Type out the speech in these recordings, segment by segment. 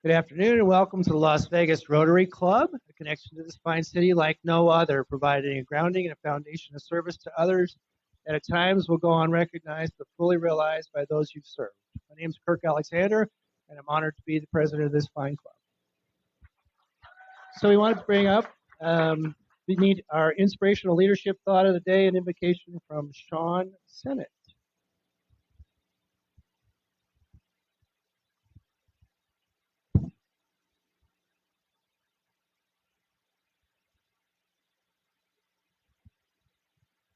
Good afternoon and welcome to the Las Vegas Rotary Club, a connection to this fine city like no other, providing a grounding and a foundation of service to others that at times will go unrecognized but fully realized by those you've served. My name is Kirk Alexander, and I'm honored to be the president of this fine club. So we wanted to bring up, we need our inspirational leadership thought of the day, an invocation from Sean Sennett.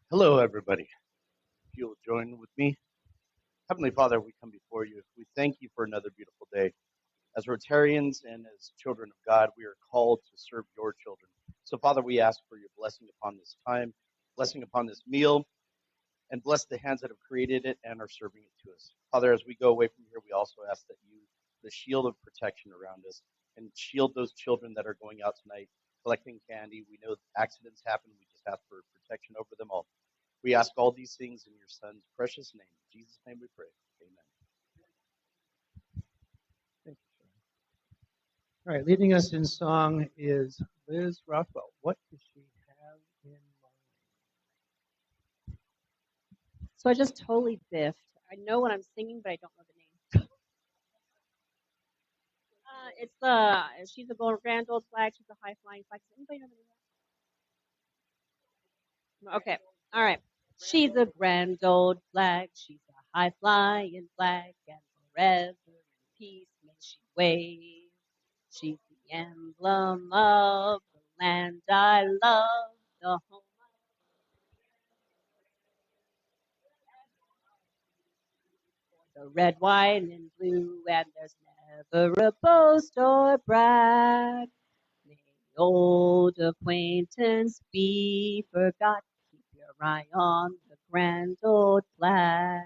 Hello, everybody. If you'll join with me. Heavenly Father, we come before you. We thank you for another beautiful day. As Rotarians and as children of God, we are called to serve your children. So, Father, we ask for your blessing upon this time, blessing upon this meal, and bless the hands that have created it and are serving it to us. Father, as we go away from here, we also ask that you, the shield of protection around us, and shield those children that are going out tonight collecting candy. We know accidents happen. We just ask for protection over them all. We ask all these things in your Son's precious name. In Jesus' name we pray. Amen. Thank you, Sean. All right, leading us in song is Liz Rothwell. What does she have in mind? So I just totally biffed. I know what I'm singing, but I don't know the name. She's a grand old flag. She's a high flying flag. Does anybody know the name? Okay, all right. She's a grand old flag. She's a high flying flag, and forever in peace may she wave. She's the emblem of the land I love, the home. The red, white, and blue, and there's never a boast or brag. May the old acquaintance be forgot. Keep your eye on the grand old flag.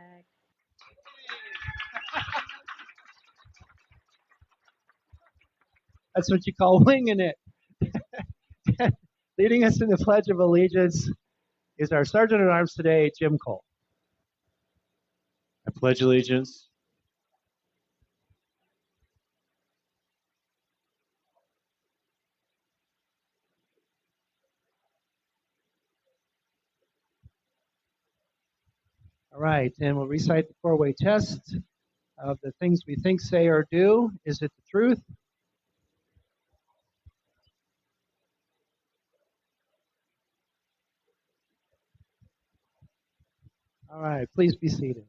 That's what you call winging it. Leading us in the Pledge of Allegiance is our Sergeant at Arms today, Jim Cole. I pledge allegiance All right, and we'll recite the four-way test of the things we think, say, or do. Is it the truth? All right, please be seated.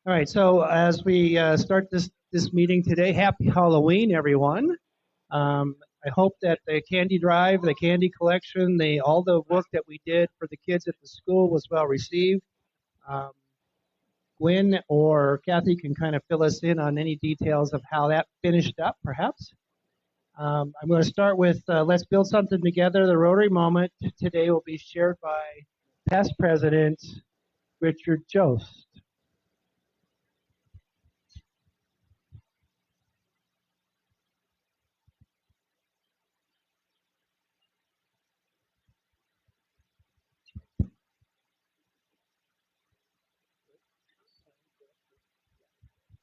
All right, so as we start this meeting today, happy Halloween, everyone. I hope that the candy drive, the candy collection, all the work that we did for the kids at the school was well received. Gwen or Kathy can kind of fill us in on any details of how that finished up, perhaps. I'm going to start with Let's Build Something Together. The Rotary Moment today will be shared by past President Richard Jost.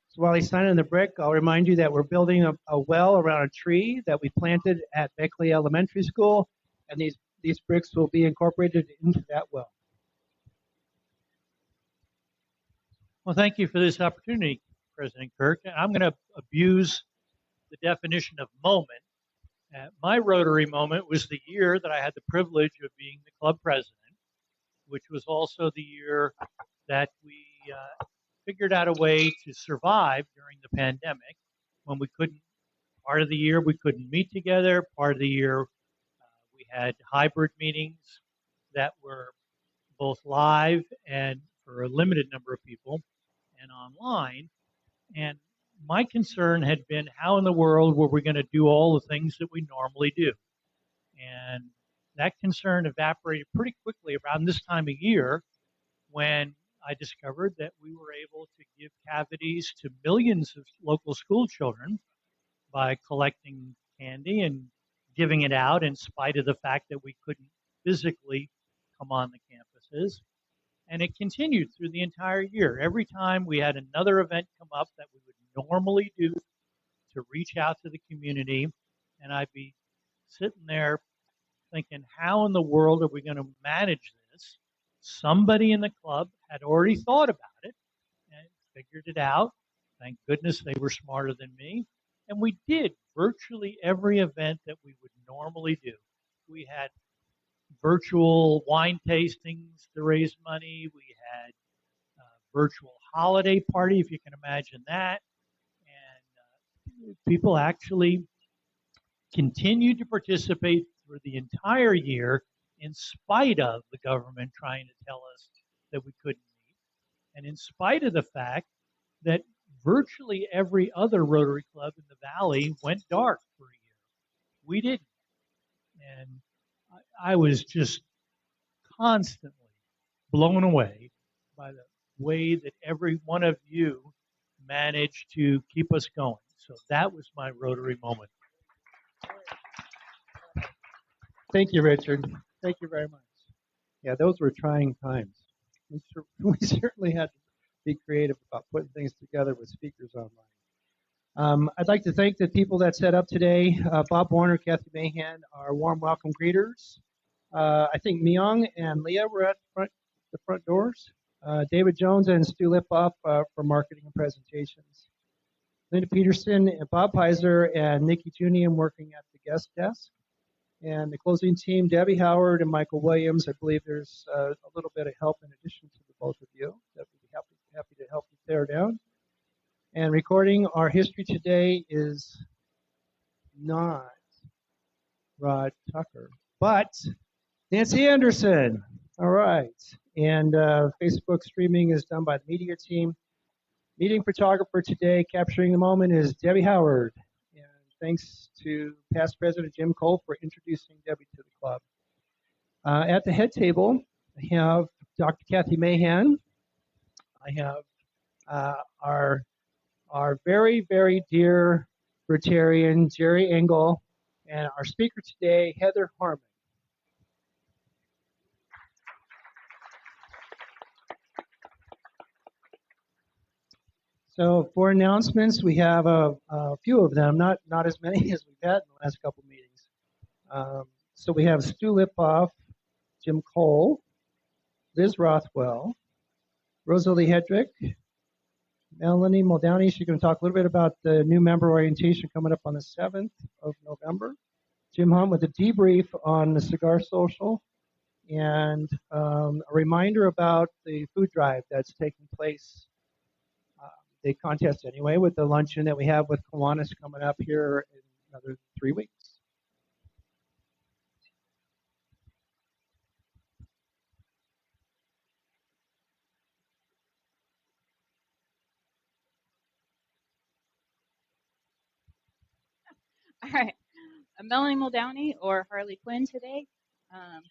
So while he's signing the brick, I'll remind you that we're building a well around a tree that we planted at Beckley Elementary School, and these bricks will be incorporated into that well. Well, thank you for this opportunity, President Kirk. I'm going to abuse the definition of moment. My Rotary moment was the year that I had the privilege of being the club president, which was also the year that we figured out a way to survive during the pandemic when we couldn't, part of the year we couldn't meet together, part of the year we had hybrid meetings that were both live and for a limited number of people and online. And my concern had been how in the world were we going to do all the things that we normally do? And that concern evaporated pretty quickly around this time of year when I discovered that we were able to give cavities to millions of local school children by collecting candy and giving it out in spite of the fact that we couldn't physically come on the campuses. And it continued through the entire year. Every time we had another event come up that we would normally do to reach out to the community, and I'd be sitting there thinking, how in the world are we going to manage this? Somebody in the club had already thought about it and figured it out. Thank goodness they were smarter than me. And we did virtually every event that we would normally do. We had virtual wine tastings to raise money. We had a virtual holiday party, if you can imagine that. And people actually continued to participate through the entire year in spite of the government trying to tell us that we couldn't meet, and in spite of the fact that virtually every other Rotary Club in the Valley went dark for a year. We didn't. And I was just constantly blown away by the way that every one of you managed to keep us going. So that was my Rotary moment. Thank you, Richard. Thank you very much. Yeah, those were trying times. We certainly had to be creative about putting things together with speakers online. I'd like to thank the people that set up today. Bob Warner, Kathy Mahan, our warm welcome greeters. I think Myung and Leah were at the front doors. David Jones and Stu Lipoff for marketing and presentations. Linda Peterson and Bob Heiser and Nikki Junian working at the guest desk. And the closing team, Debbie Howard and Michael Williams. I believe there's a little bit of help in addition to the both of you that we'd be happy to help you tear down. And recording our history today is not Rod Tucker, but Nancy Anderson. All right. And Facebook streaming is done by the media team. Meeting photographer today, capturing the moment, is Debbie Howard. And thanks to past president Jim Cole for introducing Debbie to the club. At the head table, I have Dr. Kathy Mahan. I have our very, very dear Rotarian, Jerry Engel, and our speaker today, Heather Harmon. So for announcements, we have a few of them, not as many as we've had in the last couple meetings. So we have Stu Lipoff, Jim Cole, Liz Rothwell, Rosalie Hedrick, Melanie Muldowney. She's going to talk a little bit about the new member orientation coming up on the 7th of November. Jim Hunt with a debrief on the Cigar Social, and a reminder about the food drive that's taking place. The contest anyway, with the luncheon that we have with Kiwanis coming up here in another 3 weeks. All right. I'm Melanie Muldowney, or Harley Quinn today.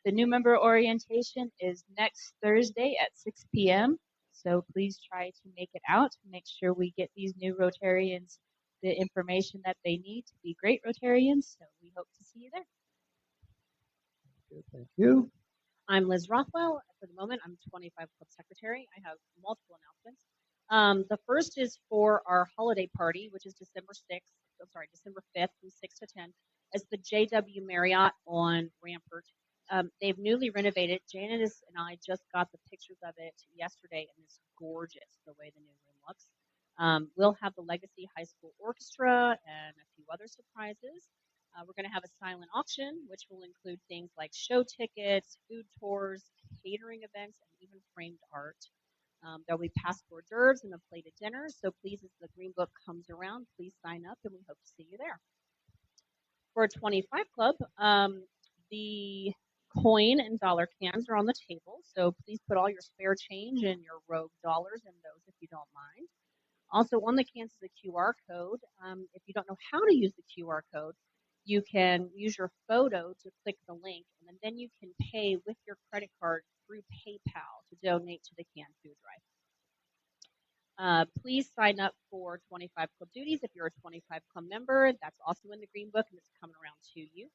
The new member orientation is next Thursday at 6 p.m. So please try to make it out. Make sure we get these new Rotarians the information that they need to be great Rotarians. So we hope to see you there. Good, thank you. I'm Liz Rothwell. For the moment, I'm 25 Club Secretary. I have multiple announcements. The first is for our holiday party, which is December 5th from 6 to 10. It's the JW Marriott on Rampart. They've newly renovated. Janice and I just got the pictures of it yesterday, and it's gorgeous the way the new room looks. We'll have the Legacy High School Orchestra and a few other surprises. We're going to have a silent auction, which will include things like show tickets, food tours, catering events, and even framed art. There'll be past hors d'oeuvres and a plated dinner. So please, as the Green Book comes around, please sign up, and we hope to see you there. For 25 Club, the coin and dollar cans are on the table. So please put all your spare change and your rogue dollars in those if you don't mind. Also on the cans is a QR code. If you don't know how to use the QR code, you can use your photo to click the link, and then you can pay with your credit card through PayPal to donate to the canned food drive. Please sign up for 25 Club duties if you're a 25 Club member. That's also in the Green Book, and it's coming around to you.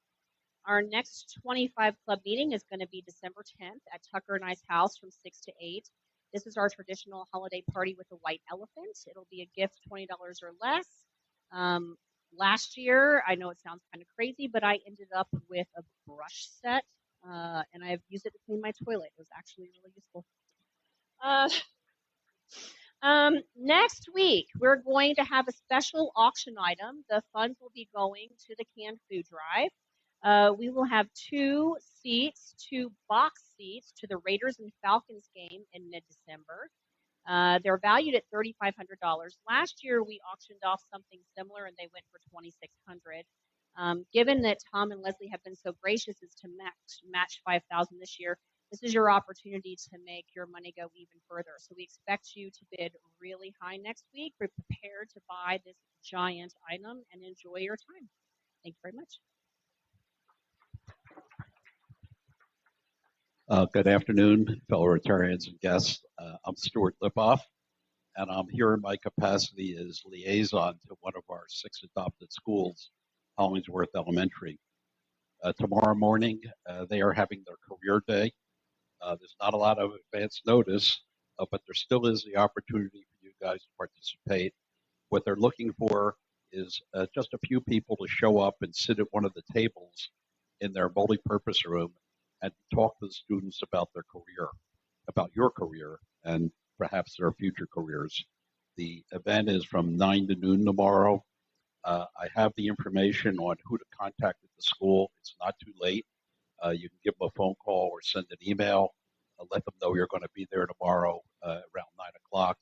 Our next 25 Club meeting is going to be December 10th at Tucker and I's house from 6 to 8. This is our traditional holiday party with a white elephant. It'll be a gift $20 or less. Last year, I know it sounds kind of crazy, but I ended up with a brush set, and I've used it to clean my toilet. It was actually really useful. Next week, we're going to have a special auction item. The funds will be going to the canned food drive. We will have 2 seats, 2 box seats to the Raiders and Falcons game in mid-December. They're valued at $3,500. Last year, we auctioned off something similar, and they went for $2,600. Given that Tom and Leslie have been so gracious as to match $5,000 this year, this is your opportunity to make your money go even further. So we expect you to bid really high next week. Be prepared to buy this giant item and enjoy your time. Thank you very much. Good afternoon, fellow Rotarians and guests. I'm Stuart Lipoff, and I'm here in my capacity as liaison to one of our 6 adopted schools, Hollingsworth Elementary. Tomorrow morning, they are having their career day. There's not a lot of advance notice, but there still is the opportunity for you guys to participate. What they're looking for is just a few people to show up and sit at one of the tables in their multi-purpose room and talk to the students about their career, about your career, and perhaps their future careers. The event is from 9 to noon tomorrow. I have the information on who to contact at the school. It's not too late. You can give them a phone call or send an email. Let them know you're going to be there tomorrow around 9 o'clock.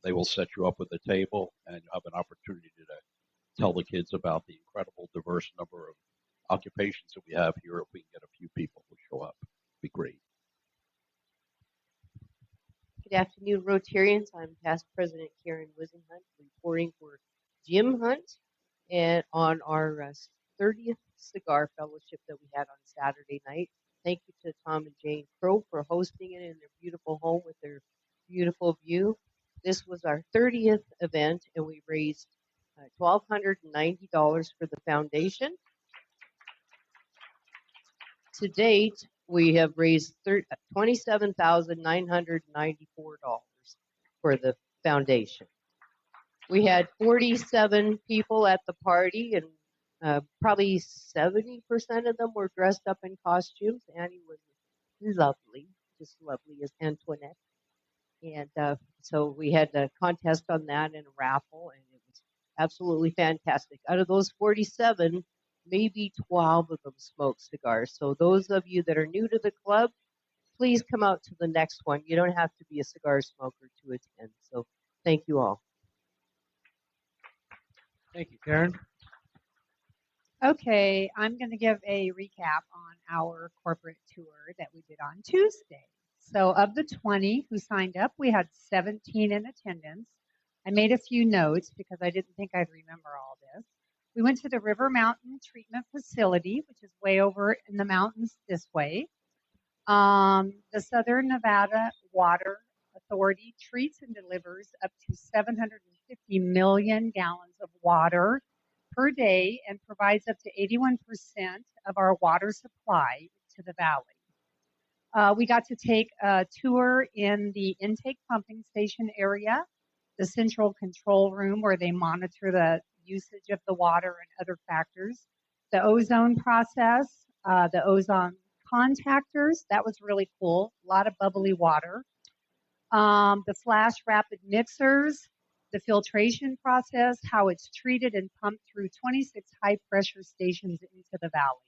They will set you up with a table, and you'll have an opportunity to tell the kids about the incredible diverse number of occupations that we have here. If we can get a few people to show up, it'd be great. Good afternoon, Rotarians. I'm past President Karen Wisenhunt, reporting for Jim Hunt and on our 30th cigar fellowship that we had on Saturday night. Thank you to Tom and Jane Crow for hosting it in their beautiful home with their beautiful view. This was our 30th event, and we raised $1,290 for the foundation. To date, we have raised $27,994 for the foundation. We had 47 people at the party, and probably 70% of them were dressed up in costumes. Annie was lovely, just lovely as Antoinette. And so we had a contest on that and a raffle, and it was absolutely fantastic. Out of those 47, maybe 12 of them smoke cigars. So those of you that are new to the club, please come out to the next one. You don't have to be a cigar smoker to attend. So thank you all. Thank you, Karen. Okay, I'm going to give a recap on our corporate tour that we did on Tuesday. So of the 20 who signed up, we had 17 in attendance. I made a few notes because I didn't think I'd remember all this. We went to the River Mountain Treatment Facility, which is way over in the mountains this way. The Southern Nevada Water Authority treats and delivers up to 750 million gallons of water per day and provides up to 81% of our water supply to the valley. We got to take a tour in the intake pumping station area, the central control room where they monitor the usage of the water and other factors, the ozone process, the ozone contactors. That was really cool. A lot of bubbly water. The flash rapid mixers, the filtration process, how it's treated and pumped through 26 high pressure stations into the valley.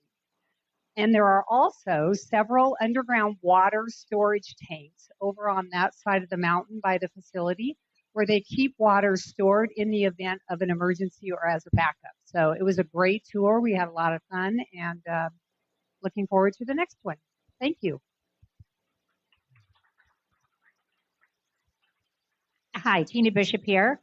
And there are also several underground water storage tanks over on that side of the mountain by the facility where they keep water stored in the event of an emergency or as a backup. So it was a great tour. We had a lot of fun, and looking forward to the next one. Thank you. Hi, Tina Bishop here.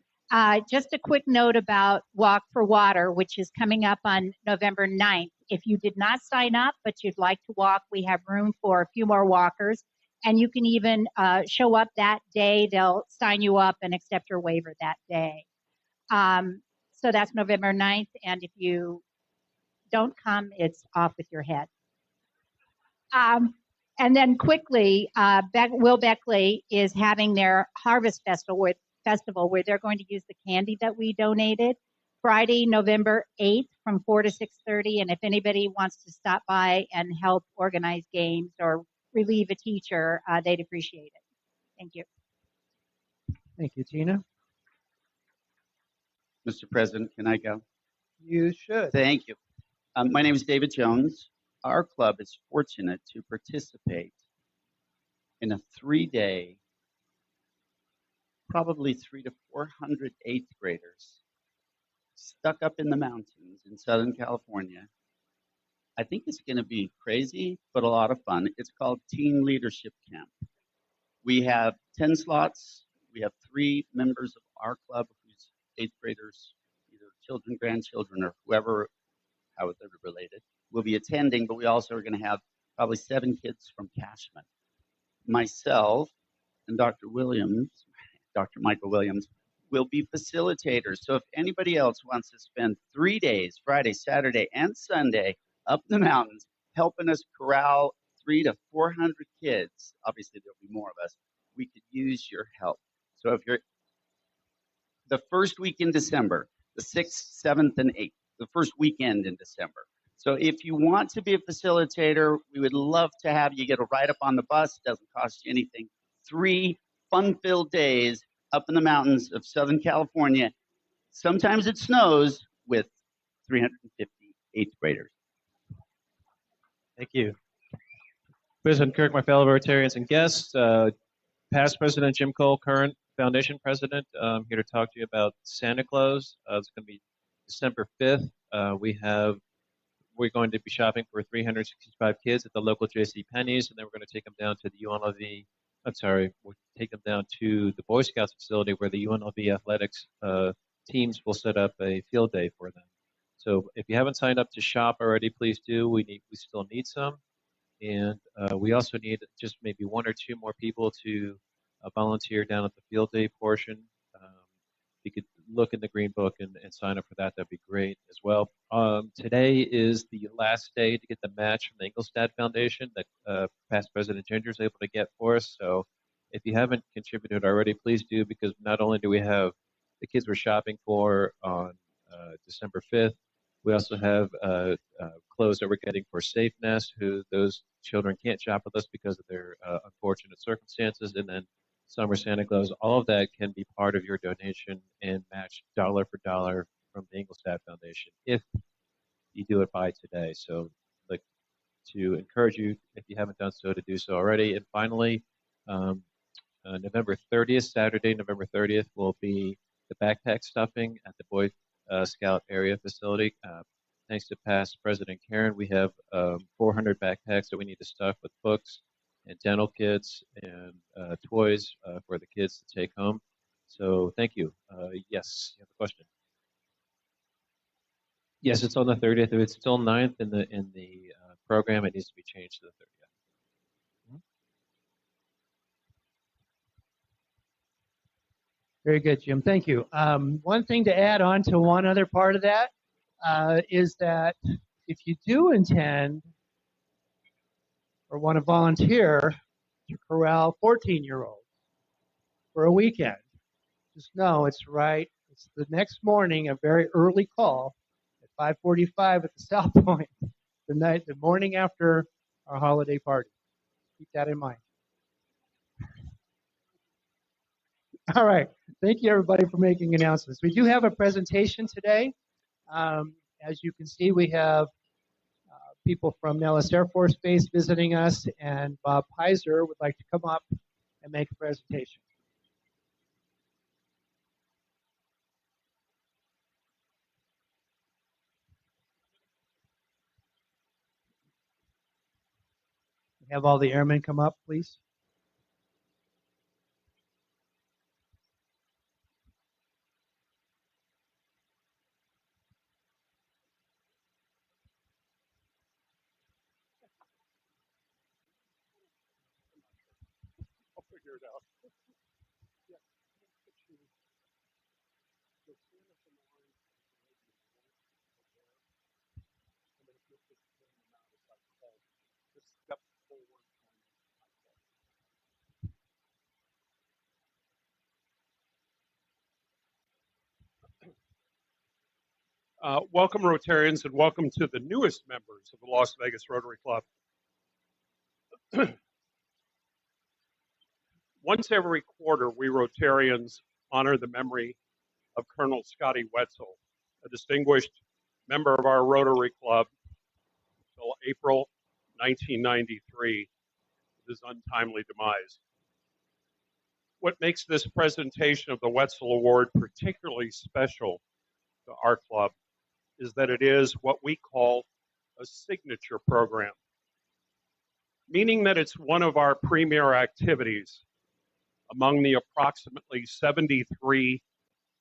Just a quick note about Walk for Water, which is coming up on November 9th. If you did not sign up, but you'd like to walk, we have room for a few more walkers. And you can even show up that day. They'll sign you up and accept your waiver that day. So that's November 9th. And if you don't come, it's off with your head. And then quickly, Will Beckley is having their Harvest Festival where they're going to use the candy that we donated Friday, November 8th from 4 to 6:30. And if anybody wants to stop by and help organize games or relieve a teacher, they'd appreciate it. Thank you. Thank you, Tina. Mr. President, can I go? You should. Thank you. My name is David Jones. Our club is fortunate to participate in a 3-day, probably 300 to 400 eighth graders stuck up in the mountains in Southern California. I think it's going to be crazy, but a lot of fun. It's called Teen Leadership Camp. We have 10 slots. We have 3 members of our club whose eighth graders, either children, grandchildren, or whoever, however related, will be attending, but we also are going to have probably 7 kids from Cashman. Myself and Dr. Michael Williams, will be facilitators. So if anybody else wants to spend 3 days, Friday, Saturday, and Sunday, up in the mountains, helping us corral 300 to 400 kids, obviously there'll be more of us, we could use your help. So if you're the first week in December, the 6th, 7th, and 8th, the first weekend in December. So if you want to be a facilitator, we would love to have you get a ride up on the bus. It doesn't cost you anything. 3 fun-filled days up in the mountains of Southern California. Sometimes it snows with 350 eighth graders. Thank you. President Kirk, my fellow Rotarians and guests, past President Jim Cole, current Foundation President, I'm here to talk to you about Santa Claus. It's going to be December 5th. We're going to be shopping for 365 kids at the local J.C. Penney's, and then we're going to take them down to the UNLV. We'll take them down to the Boy Scouts facility where the UNLV athletics teams will set up a field day for them. So if you haven't signed up to shop already, please do. We still need some, and we also need just maybe 1 or 2 more people to volunteer down at the field day portion. You could look in the green book and sign up for that. That'd be great as well. Today is the last day to get the match from the Ingolstadt Foundation that past President Ginger is able to get for us. So if you haven't contributed already, please do, because not only do we have the kids we're shopping for on December 5th, we also have clothes that we're getting for Safe Nest, who those children can't shop with us because of their unfortunate circumstances, and then Summer Santa Claus. All of that can be part of your donation and matched dollar for dollar from the Ingolstadt Foundation if you do it by today. So I'd like to encourage you, if you haven't done so, to do so already. And finally, November 30th, Saturday, November 30th, will be the backpack stuffing at the Boy Scout area facility. Thanks to past President Karen, we have 400 backpacks that we need to stuff with books and dental kits and toys for the kids to take home. So thank you. Yes, you have a question? Yes, it's on the 30th. If it's still 9th in the program, it needs to be changed to the 30th. Very good, Jim. Thank you. One thing to add on to one other part of that is that if you do intend or want to volunteer to corral 14-year-olds for a weekend, just know it's the next morning, a very early call at 5:45 at the South Point, the morning after our holiday party. Keep that in mind. All right. Thank you, everybody, for making announcements. We do have a presentation today. As you can see, we have people from Nellis Air Force Base visiting us, and Bob Pizer would like to come up and make a presentation. Have all the airmen come up, please. I'll figure it out. Yeah. Just step forward. Welcome, Rotarians, and welcome to the newest members of the Las Vegas Rotary Club. Once every quarter, we Rotarians honor the memory of Colonel Scotty Wetzel, a distinguished member of our Rotary Club until April 1993, with his untimely demise. What makes this presentation of the Wetzel Award particularly special to our club is that it is what we call a signature program, meaning that it's one of our premier activities among the approximately 73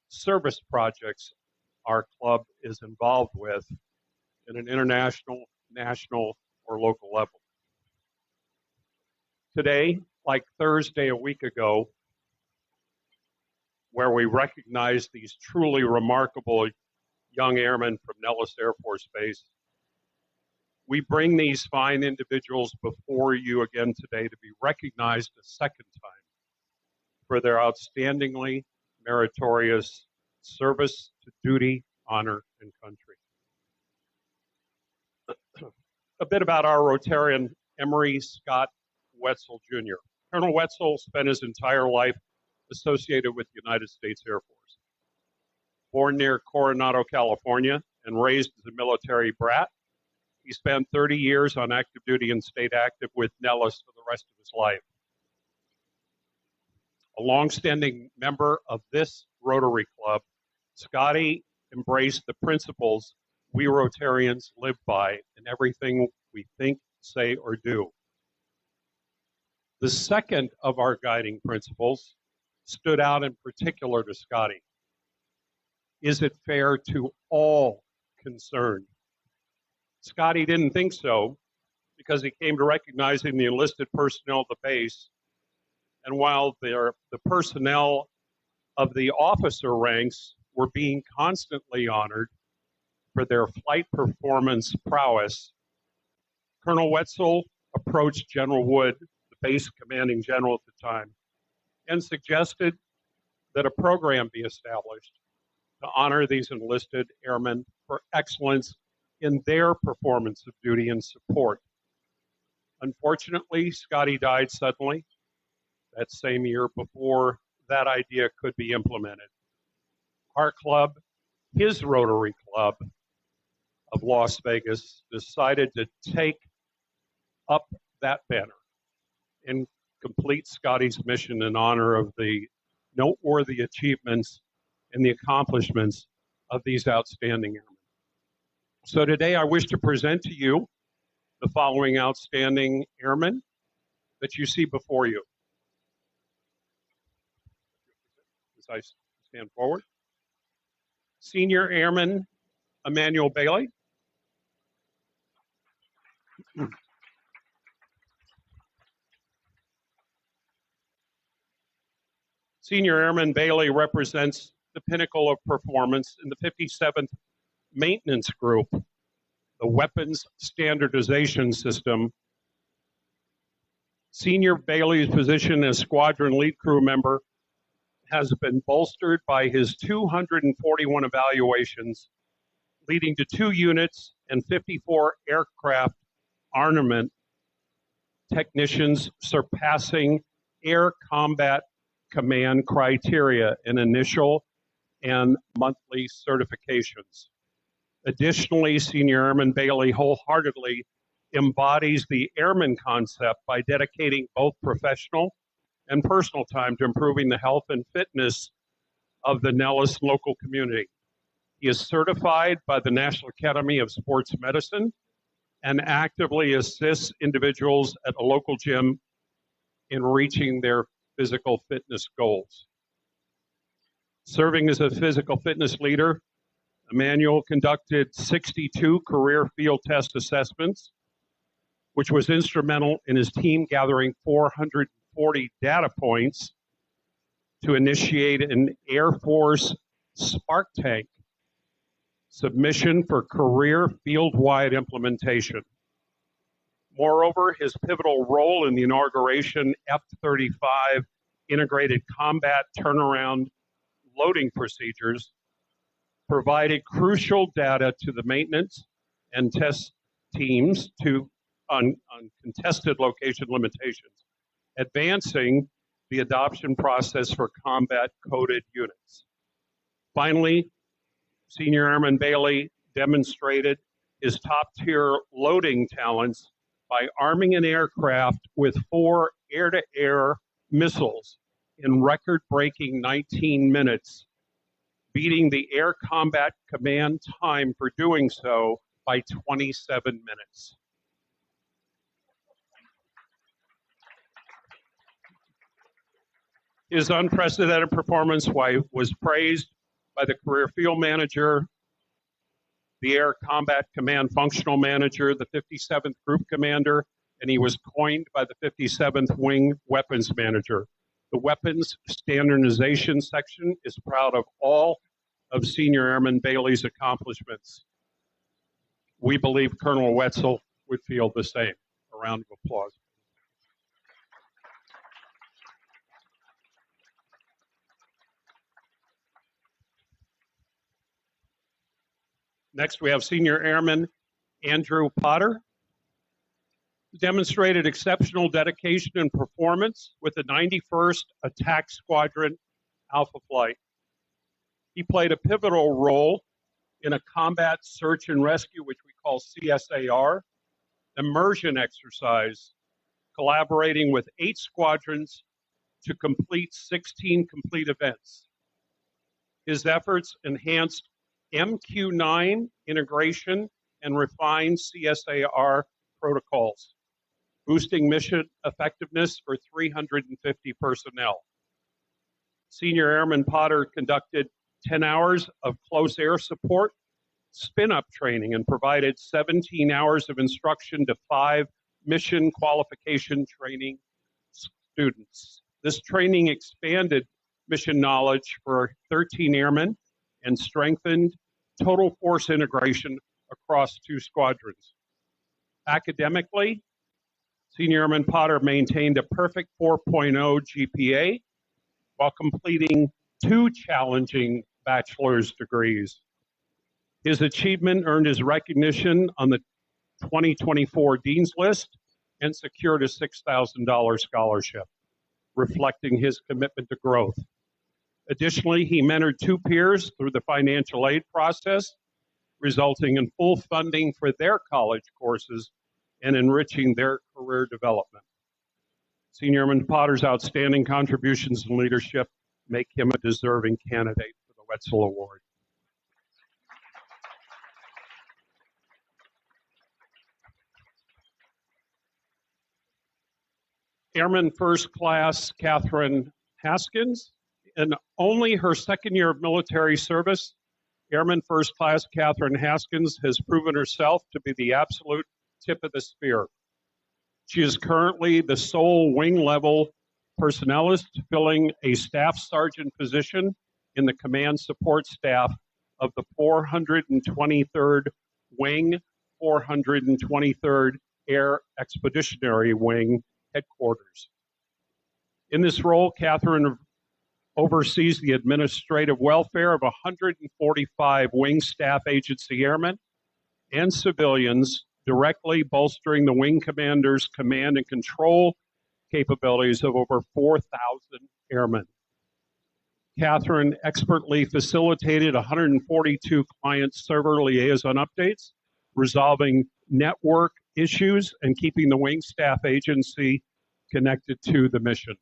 service projects our club is involved with at an international, national, or local level. Today, like Thursday a week ago, where we recognized these truly remarkable young airmen from Nellis Air Force Base, we bring these fine individuals before you again today to be recognized a second time for their outstandingly meritorious service to duty, honor, and country. A bit about our Rotarian, Emery Scott Wetzel Jr. Colonel Wetzel spent his entire life associated with the United States Air Force. Born near Coronado, California, and raised as a military brat, he spent 30 years on active duty and stayed active with Nellis for the rest of his life. A longstanding member of this Rotary Club, Scotty embraced the principles we Rotarians live by in everything we think, say, or do. The second of our guiding principles stood out in particular to Scotty. Is it fair to all concerned? Scotty didn't think so because he came to recognizing the enlisted personnel of the base. And while the personnel of the officer ranks were being constantly honored for their flight performance prowess, Colonel Wetzel approached General Wood, the base commanding general at the time, and suggested that a program be established to honor these enlisted airmen for excellence in their performance of duty and support. Unfortunately, Scotty died suddenly that same year before that idea could be implemented. Our club, his Rotary Club of Las Vegas, decided to take up that banner and complete Scotty's mission in honor of the noteworthy achievements and the accomplishments of these outstanding airmen. So today I wish to present to you the following outstanding airmen that you see before you. As I stand forward. Senior Airman Emmanuel Bailey. Senior Airman Bailey represents the pinnacle of performance in the 57th Maintenance Group, the Weapons Standardization System. Senior Bailey's position as Squadron Lead Crew member has been bolstered by his 241 evaluations, leading to 2 units and 54 aircraft armament technicians surpassing Air Combat Command criteria in initial and monthly certifications. Additionally, Senior Airman Bailey wholeheartedly embodies the airman concept by dedicating both professional and personal time to improving the health and fitness of the Nellis local community. He is certified by the National Academy of Sports Medicine and actively assists individuals at a local gym in reaching their physical fitness goals. Serving as a physical fitness leader, Emmanuel conducted 62 career field test assessments, which was instrumental in his team gathering 440 data points to initiate an Air Force Spark Tank submission for career field-wide implementation. Moreover, his pivotal role in the inauguration F-35 integrated combat turnaround loading procedures provided crucial data to the maintenance and test teams on contested location limitations, advancing the adoption process for combat coded units. Finally, Senior Airman Bailey demonstrated his top-tier loading talents by arming an aircraft with 4 air-to-air missiles in record-breaking 19 minutes, beating the Air Combat Command time for doing so by 27 minutes. His unprecedented performance was praised by the Career Field Manager, the Air Combat Command Functional Manager, the 57th Group Commander, and he was coined by the 57th Wing Weapons Manager. The Weapons Standardization Section is proud of all of Senior Airman Bailey's accomplishments. We believe Colonel Wetzel would feel the same. A round of applause. Next, we have Senior Airman Andrew Potter, who demonstrated exceptional dedication and performance with the 91st Attack Squadron Alpha Flight. He played a pivotal role in a combat search and rescue, which we call CSAR, immersion exercise, collaborating with 8 squadrons to complete 16 complete events. His efforts enhanced MQ-9 integration and refined CSAR protocols, boosting mission effectiveness for 350 personnel. Senior Airman Potter conducted 10 hours of close air support, spin-up training, and provided 17 hours of instruction to 5 mission qualification training students. This training expanded mission knowledge for 13 airmen and strengthened total force integration across 2 squadrons. Academically, Senior Airman Potter maintained a perfect 4.0 GPA while completing 2 challenging bachelor's degrees. His achievement earned his recognition on the 2024 Dean's List and secured a $6,000 scholarship, reflecting his commitment to growth. Additionally, he mentored 2 peers through the financial aid process, resulting in full funding for their college courses and enriching their career development. Senior Airman Potter's outstanding contributions and leadership make him a deserving candidate for the Wetzel Award. Airman First Class Catherine Haskins. In only her 2nd year of military service, Airman First Class Catherine Haskins has proven herself to be the absolute tip of the spear. She is currently the sole wing level personnelist filling a staff sergeant position in the command support staff of the 423rd Wing, 423rd Air Expeditionary Wing headquarters. In this role, Catherine oversees the administrative welfare of 145 Wing Staff Agency airmen and civilians, directly bolstering the Wing Commander's command and control capabilities of over 4,000 airmen. Catherine expertly facilitated 142 client server liaison updates, resolving network issues and keeping the Wing Staff Agency connected to the mission.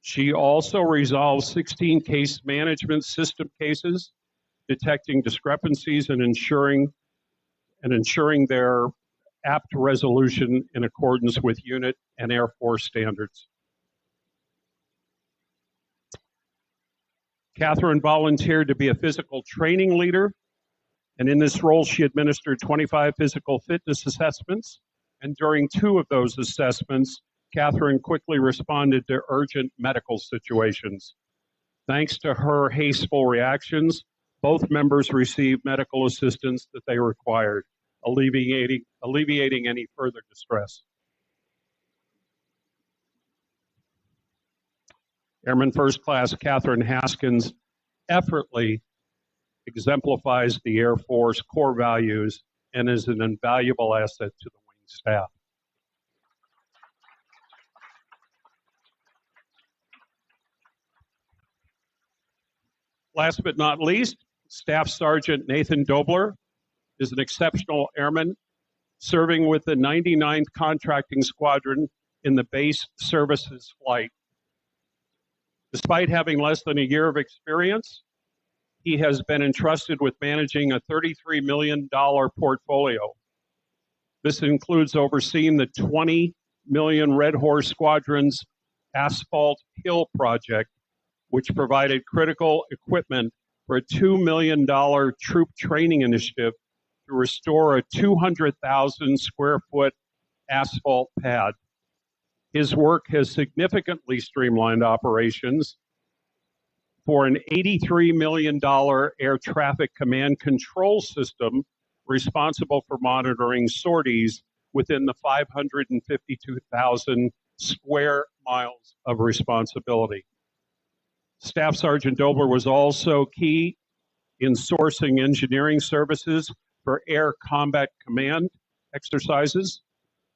She also resolved 16 case management system cases, detecting discrepancies and ensuring their apt resolution in accordance with unit and Air Force standards. Catherine volunteered to be a physical training leader, and in this role, she administered 25 physical fitness assessments, and during 2 of those assessments, Catherine quickly responded to urgent medical situations. Thanks to her hasteful reactions, both members received medical assistance that they required, alleviating any further distress. Airman First Class Catherine Haskins effortlessly exemplifies the Air Force core values, and is an invaluable asset to the wing staff. Last but not least, Staff Sergeant Nathan Dobler is an exceptional airman serving with the 99th Contracting Squadron in the Base Services Flight. Despite having less than a year of experience, he has been entrusted with managing a $33 million portfolio. This includes overseeing the $20 million Red Horse Squadron's Asphalt Hill project, which provided critical equipment for a $2 million troop training initiative to restore a 200,000 square foot asphalt pad. His work has significantly streamlined operations for an $83 million air traffic command control system responsible for monitoring sorties within the 552,000 square miles of responsibility. Staff Sergeant Dobler was also key in sourcing engineering services for Air Combat Command exercises,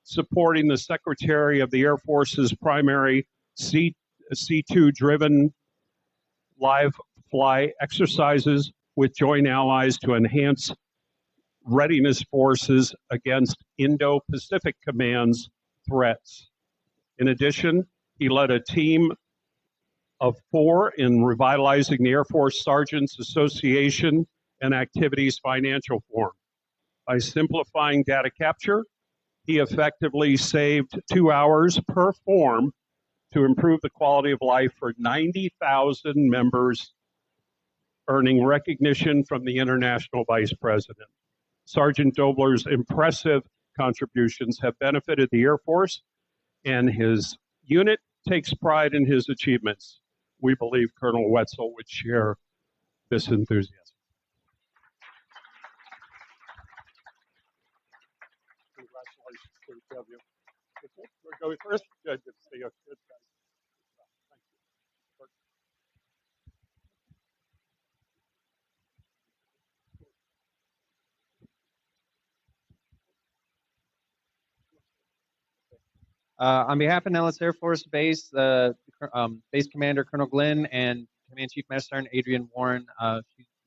supporting the Secretary of the Air Force's primary C-2-driven live fly exercises with joint allies to enhance readiness forces against Indo-Pacific Command's threats. In addition, he led a team of 4 in revitalizing the Air Force Sergeants Association and Activities Financial Form. By simplifying data capture, he effectively saved 2 hours per form to improve the quality of life for 90,000 members, earning recognition from the International Vice President. Sergeant Dobler's impressive contributions have benefited the Air Force, and his unit takes pride in his achievements. We believe Colonel Wetzel would share this enthusiasm. Congratulations to the W. We'll go first. Good to see you. Good, guys. Thank you. On behalf of Nellis Air Force Base, Base Commander Colonel Glenn and Command Chief Master Sergeant Adrian Warren,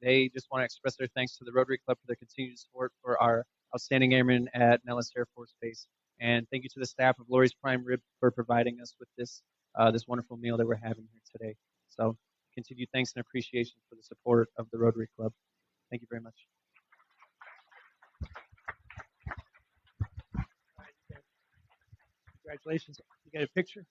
they just want to express their thanks to the Rotary Club for their continued support for our outstanding airmen at Nellis Air Force Base. And thank you to the staff of Lori's Prime Rib for providing us with this wonderful meal that we're having here today. So continued thanks and appreciation for the support of the Rotary Club. Thank you very much. Congratulations. You got a picture?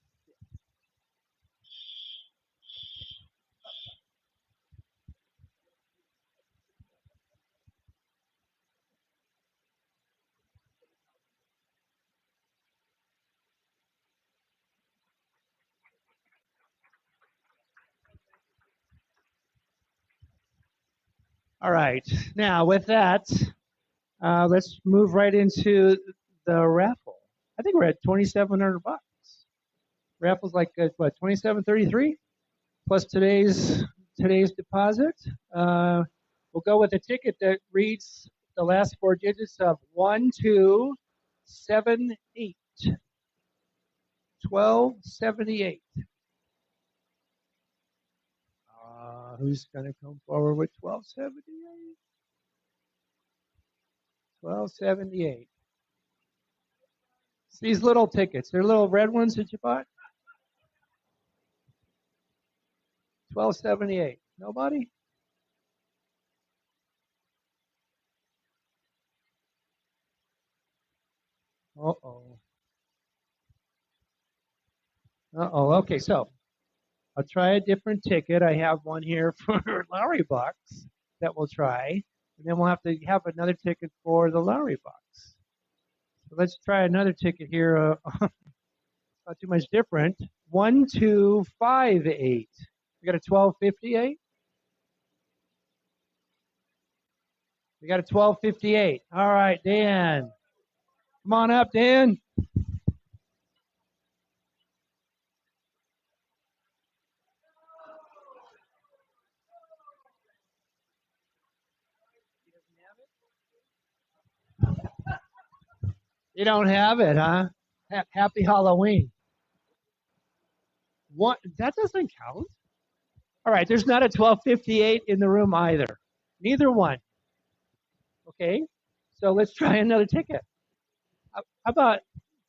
All right. Now, with that, let's move right into the raffle. I think we're at $2,700. Raffle's like what, $2,733 plus today's deposit. We'll go with a ticket that reads the last 4 digits of 1278. 1278. Who's going to come forward with 1278? 1278. It's these little tickets. They're little red ones that you bought. 1278. Nobody? Uh-oh. Uh-oh. Okay, so I'll try a different ticket. I have one here for Lowry Bucks that we'll try. And then we'll have to have another ticket for the Lowry Bucks. So let's try another ticket here. Not too much different. 1258. We got a 1258. We got a 1258. All right, Dan. Come on up, Dan. You don't have it, huh? Happy Halloween. What? That doesn't count. All right, there's not a 1258 in the room either. Neither one. Okay, so let's try another ticket. How about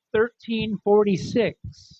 1346?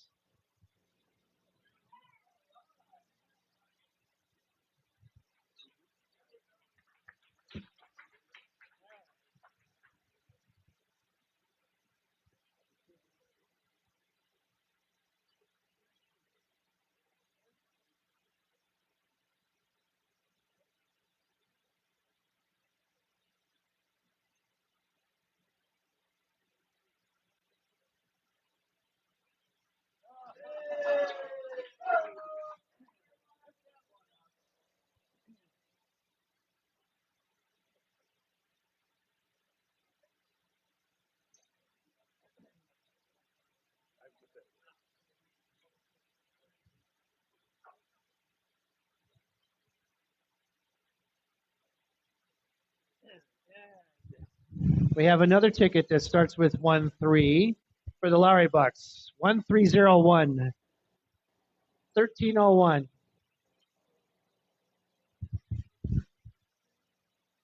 We have another ticket that starts with 13 for the Lowry Bucks. 1301. 1301.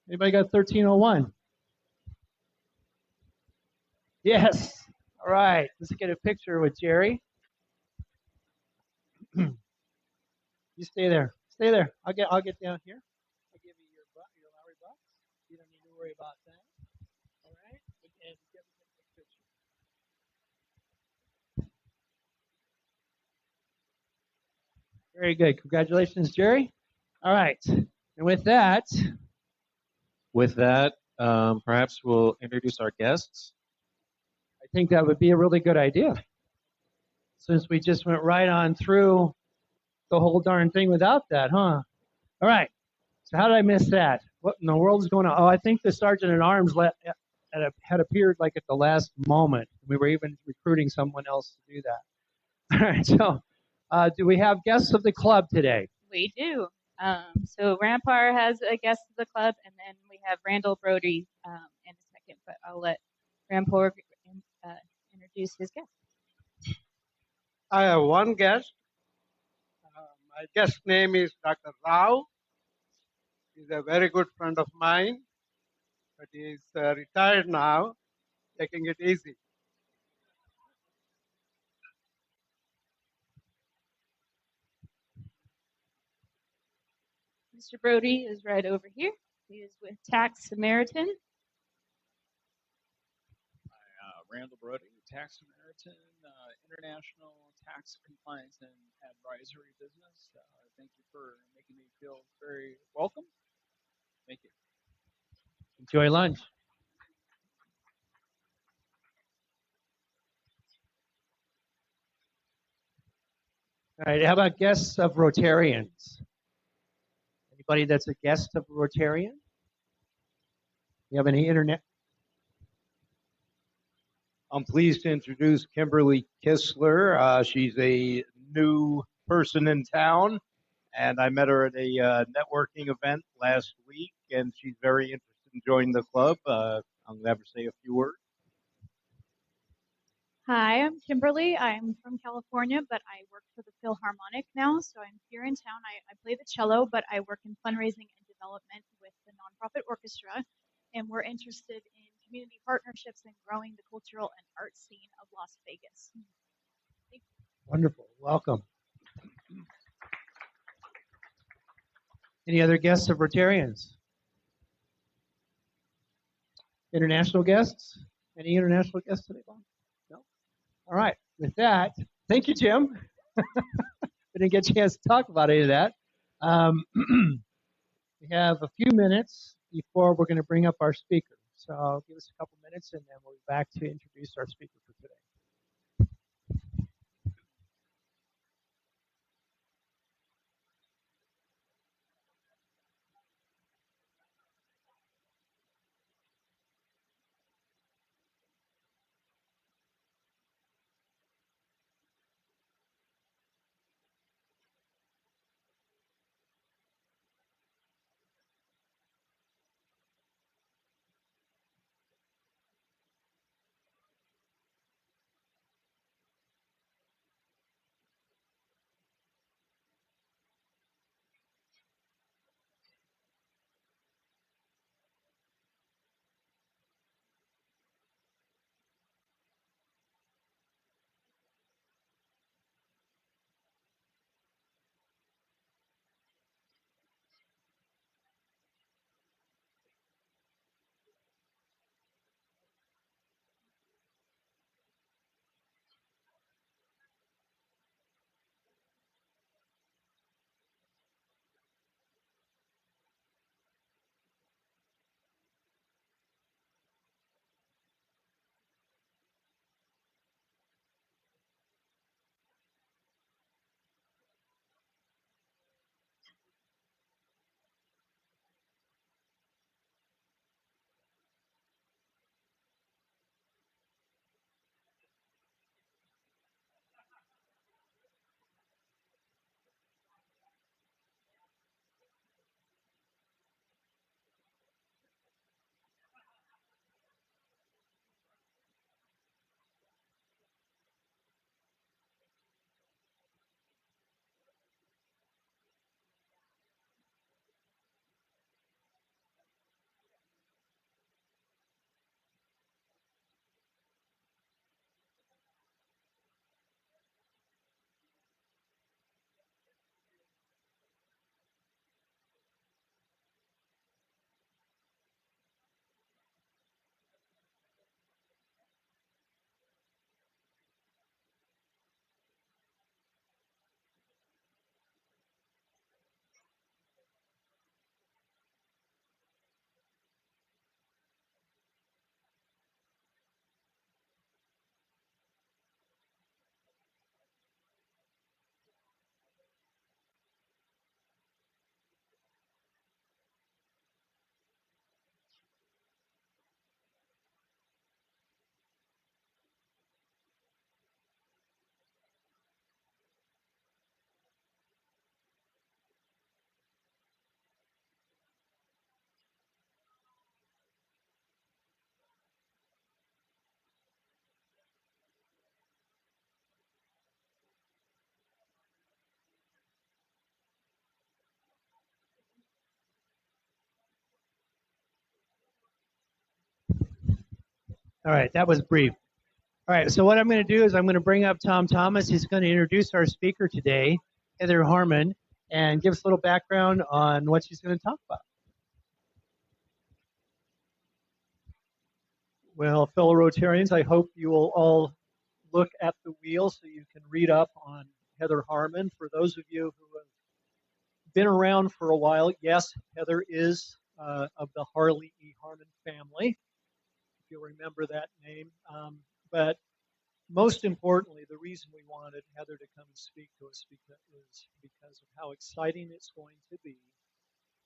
Anybody got 1301? Yes. All right. Let's get a picture with Jerry. You stay there. Stay there. I'll get down here. I'll give you your Lowry Bucks. You don't need to worry about that. All right. And get a picture. Very good. Congratulations, Jerry. All right. And with that, With that, perhaps we'll introduce our guests. I think that would be a really good idea. Since we just went right on through the whole darn thing without that, huh? All right. So how did I miss that? What in the world is going on? Oh, I think the sergeant at arms had appeared like at the last moment. We were even recruiting someone else to do that. All right. So do we have guests of the club today? We do. So Rampar has a guest of the club, and then we have Randall Brody in a second, but I'll let Rampar introduce his guest. I have one guest. My guest name is Dr. Rao. He's a very good friend of mine, but he's retired now, taking it easy. Mr. Brody is right over here. He is with Tax Samaritan. Randall Brody, Tax Samaritan, International Tax Compliance and Advisory Business. Thank you for making me feel very welcome. Thank you. Enjoy lunch. All right. How about guests of Rotarians? Anybody that's a guest of Rotarian? You have any internet? I'm pleased to introduce Kimberly Kistler. She's a new person in town, and I met her at a networking event last week, and she's very interested in joining the club. I'm going to have her say a few words. Hi, I'm Kimberly. I'm from California, but I work for the Philharmonic now, so I'm here in town. I play the cello, but I work in fundraising and development with the nonprofit orchestra, and we're interested in community partnerships and growing the cultural and art scene of Las Vegas. Wonderful. Welcome. Any other guests of Rotarians? International guests? Any international guests today, Bob? No? All right. With that, thank you, Jim. We didn't get a chance to talk about any of that. We have a few minutes before we're going to bring up our speaker. So give us a couple minutes, and then we'll be back to introduce our speaker for today. All right, that was brief. All right, so what I'm going to do is I'm going to bring up Tom Thomas. He's going to introduce our speaker today, Heather Harmon, and give us a little background on what she's going to talk about. Well, fellow Rotarians, I hope you will all look at the wheel so you can read up on Heather Harmon. For those of you who have been around for a while, yes, Heather is of the Harley E. Harmon family, if you'll remember that name. But most importantly, the reason we wanted Heather to come and speak to us is because of how exciting it's going to be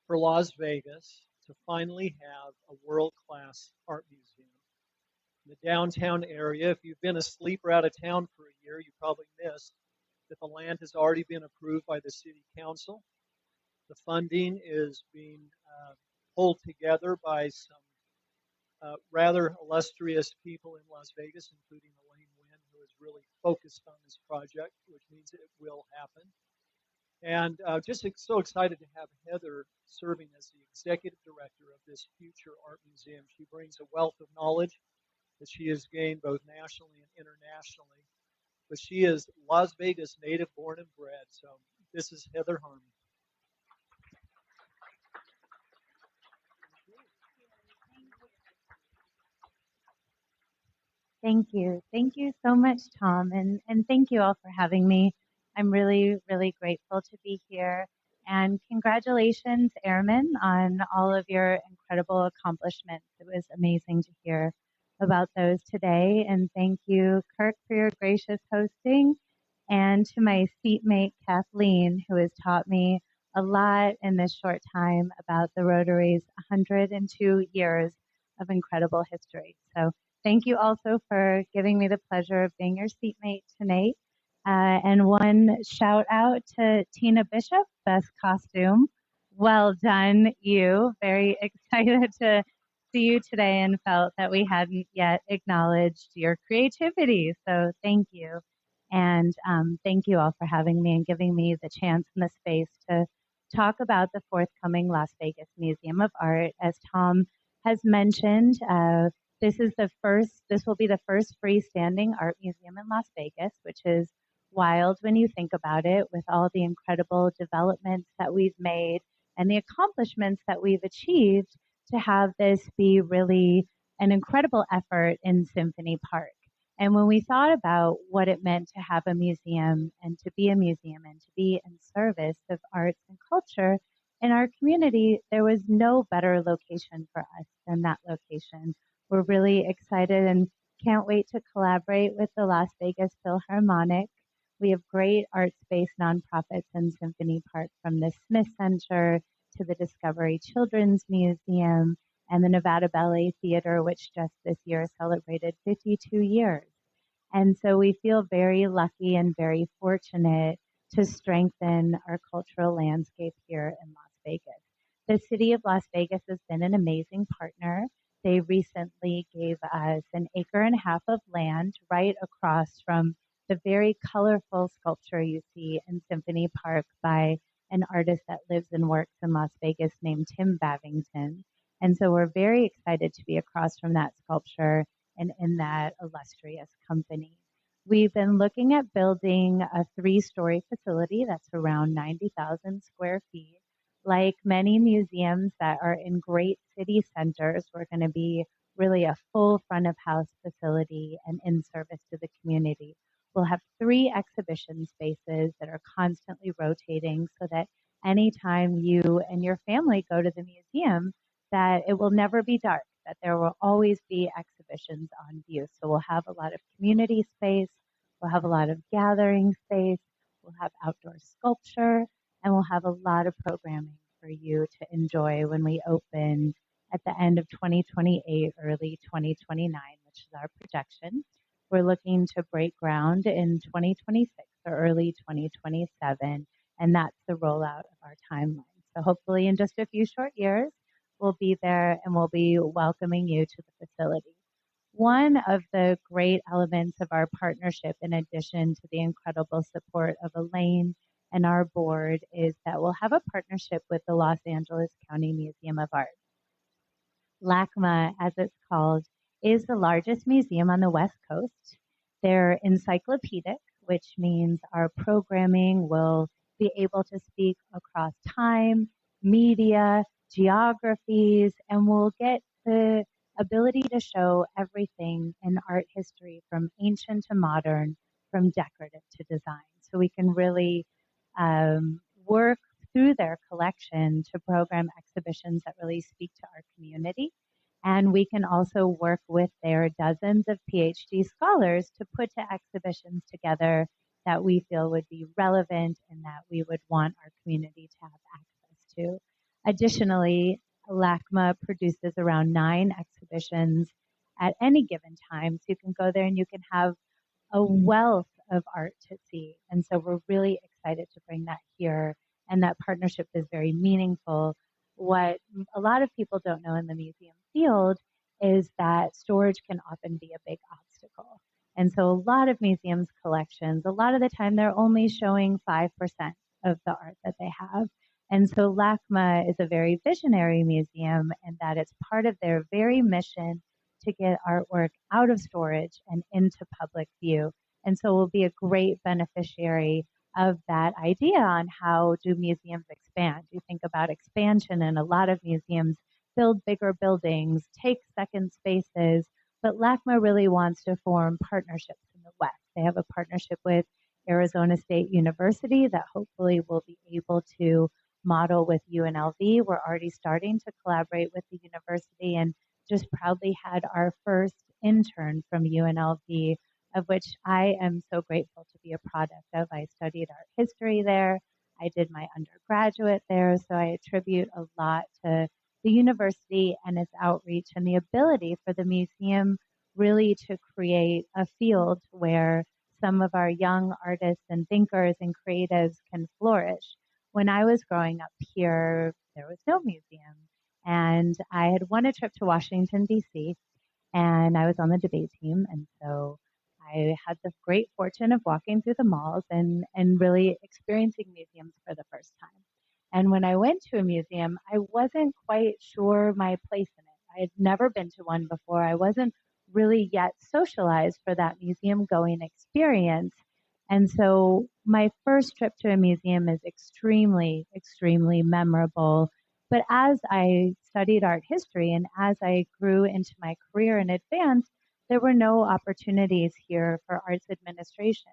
for Las Vegas to finally have a world-class art museum in the downtown area. If you've been asleep or out of town for a year, you probably missed that the land has already been approved by the city council. The funding is being pulled together by some rather illustrious people in Las Vegas, including Elaine Wynn, who is really focused on this project, which means it will happen. And just so excited to have Heather serving as the executive director of this future art museum. She brings a wealth of knowledge that she has gained both nationally and internationally. But she is Las Vegas native, born and bred. So this is Heather Harmon. Thank you. Thank you so much, Tom. And thank you all for having me. I'm really, really grateful to be here. And congratulations, Airmen, on all of your incredible accomplishments. It was amazing to hear about those today. And thank you, Kirk, for your gracious hosting. And to my seatmate, Kathleen, who has taught me a lot in this short time about the Rotary's 102 years of incredible history. So thank you also for giving me the pleasure of being your seatmate tonight. And one shout out to Tina Bishop, best costume. Well done, you. Very excited to see you today and felt that we hadn't yet acknowledged your creativity. So thank you. And thank you all for having me and giving me the chance and the space to talk about the forthcoming Las Vegas Museum of Art. As Tom has mentioned, this will be the first freestanding art museum in Las Vegas, which is wild when you think about it, with all the incredible developments that we've made and the accomplishments that we've achieved to have this be really an incredible effort in Symphony Park. And when we thought about what it meant to have a museum and to be a museum and to be in service of arts and culture in our community, there was no better location for us than that location. We're really excited and can't wait to collaborate with the Las Vegas Philharmonic. We have great arts-based nonprofits in Symphony Park, from the Smith Center to the Discovery Children's Museum and the Nevada Ballet Theater, which just this year celebrated 52 years. And so we feel very lucky and very fortunate to strengthen our cultural landscape here in Las Vegas. The city of Las Vegas has been an amazing partner. They recently gave us an acre and a half of land right across from the very colorful sculpture you see in Symphony Park by an artist that lives and works in Las Vegas named Tim Bavington. And so we're very excited to be across from that sculpture and in that illustrious company. We've been looking at building a 3-story facility that's around 90,000 square feet. Like many museums that are in great city centers, we're going to be really a full front of house facility and in service to the community. We'll have 3 exhibition spaces that are constantly rotating so that anytime you and your family go to the museum, that it will never be dark, that there will always be exhibitions on view. So we'll have a lot of community space, we'll have a lot of gathering space, we'll have outdoor sculpture, and we'll have a lot of programming for you to enjoy when we open at the end of 2028, early 2029, which is our projection. We're looking to break ground in 2026 or early 2027, and that's the rollout of our timeline. So hopefully in just a few short years, we'll be there and we'll be welcoming you to the facility. One of the great elements of our partnership, in addition to the incredible support of Elaine and our board, is that we'll have a partnership with the Los Angeles County Museum of Art. LACMA, as it's called, is the largest museum on the West Coast. They're encyclopedic, which means our programming will be able to speak across time, media, geographies, and we'll get the ability to show everything in art history from ancient to modern, from decorative to design. So we can really work through their collection to program exhibitions that really speak to our community. And we can also work with their dozens of PhD scholars to put to exhibitions together that we feel would be relevant and that we would want our community to have access to. Additionally, LACMA produces around 9 exhibitions at any given time. So you can go there and you can have a wealth of art to see. And so we're really excited to bring that here. And that partnership is very meaningful. What a lot of people don't know in the museum field is that storage can often be a big obstacle. And so a lot of museums' collections, a lot of the time they're only showing 5% of the art that they have. And so LACMA is a very visionary museum in that it's part of their very mission to get artwork out of storage and into public view. And so we'll be a great beneficiary of that idea on how do museums expand. You think about expansion, and a lot of museums build bigger buildings, take second spaces, but LACMA really wants to form partnerships in the West. They have a partnership with Arizona State University that hopefully we'll be able to model with UNLV. We're already starting to collaborate with the university and just proudly had our first intern from UNLV, of which I am so grateful to be a product of. I studied art history there. I did my undergraduate there, so I attribute a lot to the university and its outreach and the ability for the museum really to create a field where some of our young artists and thinkers and creatives can flourish. When I was growing up here, there was no museum. And I had won a trip to Washington, D.C., and I was on the debate team. And so I had the great fortune of walking through the malls and really experiencing museums for the first time. And when I went to a museum, I wasn't quite sure my place in it. I had never been to one before. I wasn't really yet socialized for that museum going experience. And so my first trip to a museum is extremely, extremely memorable. But as I studied art history and as I grew into my career and advanced, there were no opportunities here for arts administration.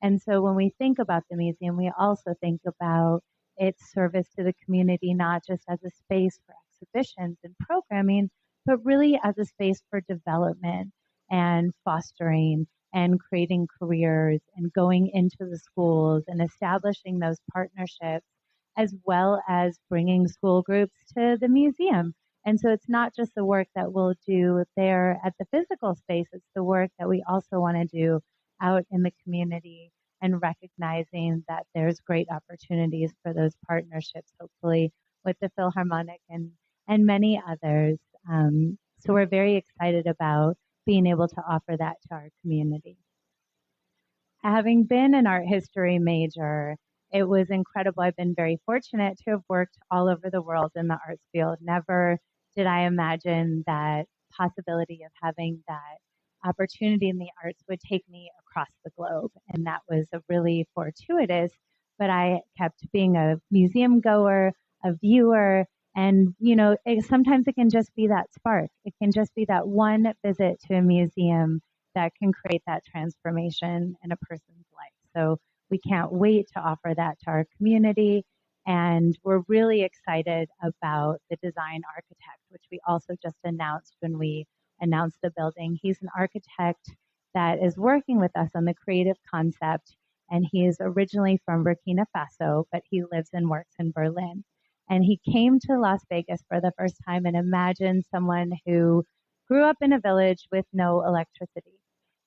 And so when we think about the museum, we also think about its service to the community, not just as a space for exhibitions and programming, but really as a space for development and fostering and creating careers and going into the schools and establishing those partnerships, as well as bringing school groups to the museum. And so it's not just the work that we'll do there at the physical space, it's the work that we also want to do out in the community and recognizing that there's great opportunities for those partnerships, hopefully with the Philharmonic and many others. So we're very excited about being able to offer that to our community. Having been an art history major, it was incredible. I've been very fortunate to have worked all over the world in the arts field. Never did I imagine that possibility of having that opportunity in the arts would take me across the globe. And that was a really fortuitous, but I kept being a museum goer, a viewer, and sometimes it can just be that spark. It can just be that one visit to a museum that can create that transformation in a person's life. So we can't wait to offer that to our community. And we're really excited about the design architect, which we also just announced when we announced the building. He's an architect that is working with us on the creative concept. And he is originally from Burkina Faso, but he lives and works in Berlin. And he came to Las Vegas for the first time, and imagine someone who grew up in a village with no electricity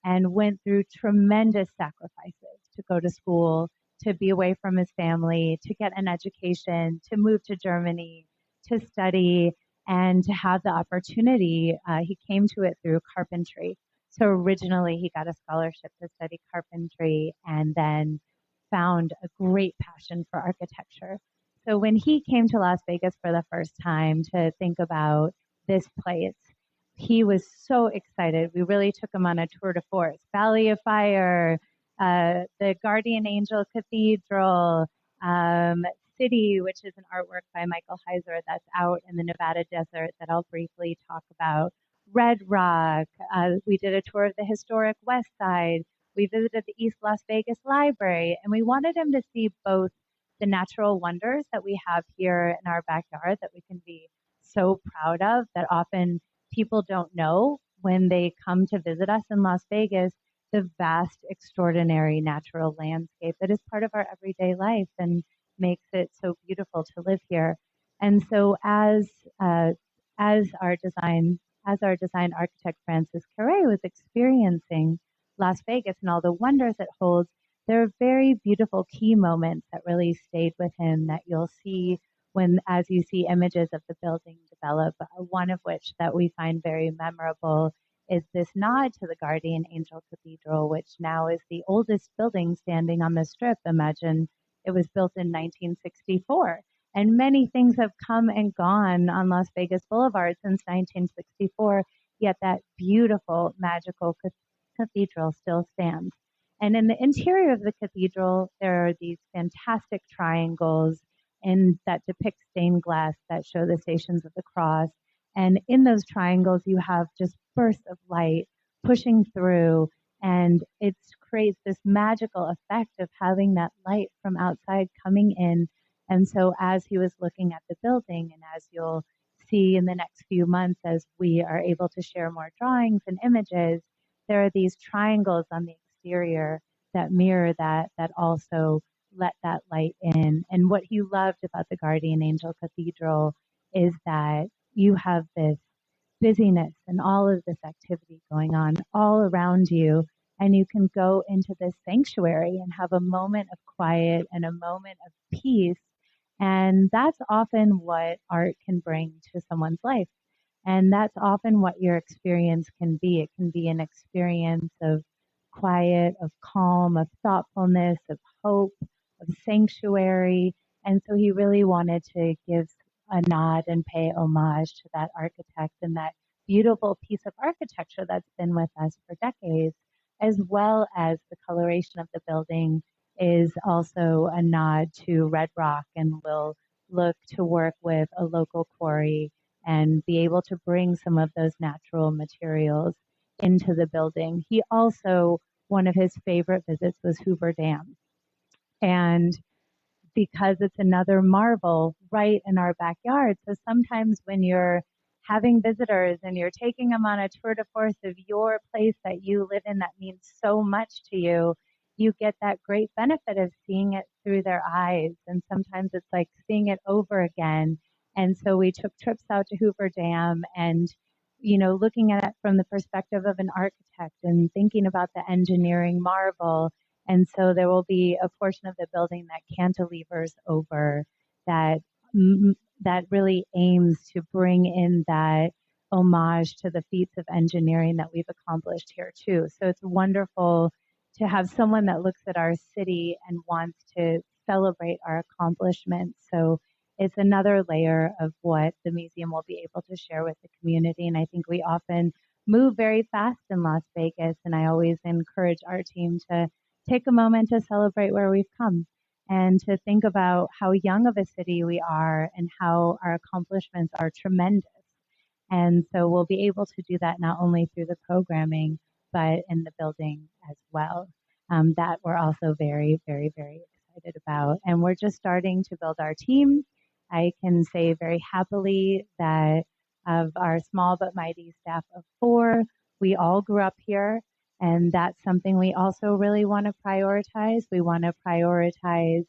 and went through tremendous sacrifices to go to school, to be away from his family, to get an education, to move to Germany, to study, and to have the opportunity. He came to it through carpentry. So originally he got a scholarship to study carpentry and then found a great passion for architecture. So when he came to Las Vegas for the first time to think about this place, he was so excited. We really took him on a tour de force. Valley of Fire, the Guardian Angel Cathedral, City, which is an artwork by Michael Heiser that's out in the Nevada desert that I'll briefly talk about. Red Rock. We did a tour of the historic West Side. We visited the East Las Vegas Library, and we wanted him to see both the natural wonders that we have here in our backyard that we can be so proud of, that often people don't know when they come to visit us in Las Vegas, the vast, extraordinary natural landscape that is part of our everyday life and makes it so beautiful to live here. And so as our design architect Francis Carre was experiencing Las Vegas and all the wonders it holds, there are very beautiful key moments that really stayed with him that you'll see as you see images of the building develop. One of which that we find very memorable is this nod to the Guardian Angel Cathedral, which now is the oldest building standing on the Strip. Imagine it was built in 1964. And many things have come and gone on Las Vegas Boulevard since 1964, yet that beautiful, magical cathedral still stands. And in the interior of the cathedral, there are these fantastic triangles that depict stained glass that show the Stations of the Cross. And in those triangles, you have just bursts of light pushing through, and it creates this magical effect of having that light from outside coming in. And so as he was looking at the building, and as you'll see in the next few months as we are able to share more drawings and images, there are these triangles on the exterior that mirror that also let that light in. And what he loved about the Guardian Angel Cathedral is that you have this busyness and all of this activity going on all around you, and you can go into this sanctuary and have a moment of quiet and a moment of peace. And that's often what art can bring to someone's life. And that's often what your experience can be. It can be an experience of quiet, of calm, of thoughtfulness, of hope, of sanctuary. And so he really wanted to give a nod and pay homage to that architect and that beautiful piece of architecture that's been with us for decades, as well as the coloration of the building is also a nod to Red Rock, and will look to work with a local quarry and be able to bring some of those natural materials into the building. He also, one of his favorite visits was Hoover Dam. And because it's another marvel right in our backyard. So sometimes when you're having visitors and you're taking them on a tour de force of your place that you live in that means so much to you, you get that great benefit of seeing it through their eyes. And sometimes it's like seeing it over again. And so we took trips out to Hoover Dam and, looking at it from the perspective of an architect and thinking about the engineering marvel. And so there will be a portion of the building that cantilevers over that really aims to bring in that homage to the feats of engineering that we've accomplished here too. So it's wonderful to have someone that looks at our city and wants to celebrate our accomplishments. So it's another layer of what the museum will be able to share with the community. And I think we often move very fast in Las Vegas, and I always encourage our team to take a moment to celebrate where we've come and to think about how young of a city we are and how our accomplishments are tremendous. And so we'll be able to do that not only through the programming, but in the building as well. That we're also very, very, very excited about. And we're just starting to build our team. I can say very happily that of our small but mighty staff of 4, we all grew up here. And that's something we also really want to prioritize. We want to prioritize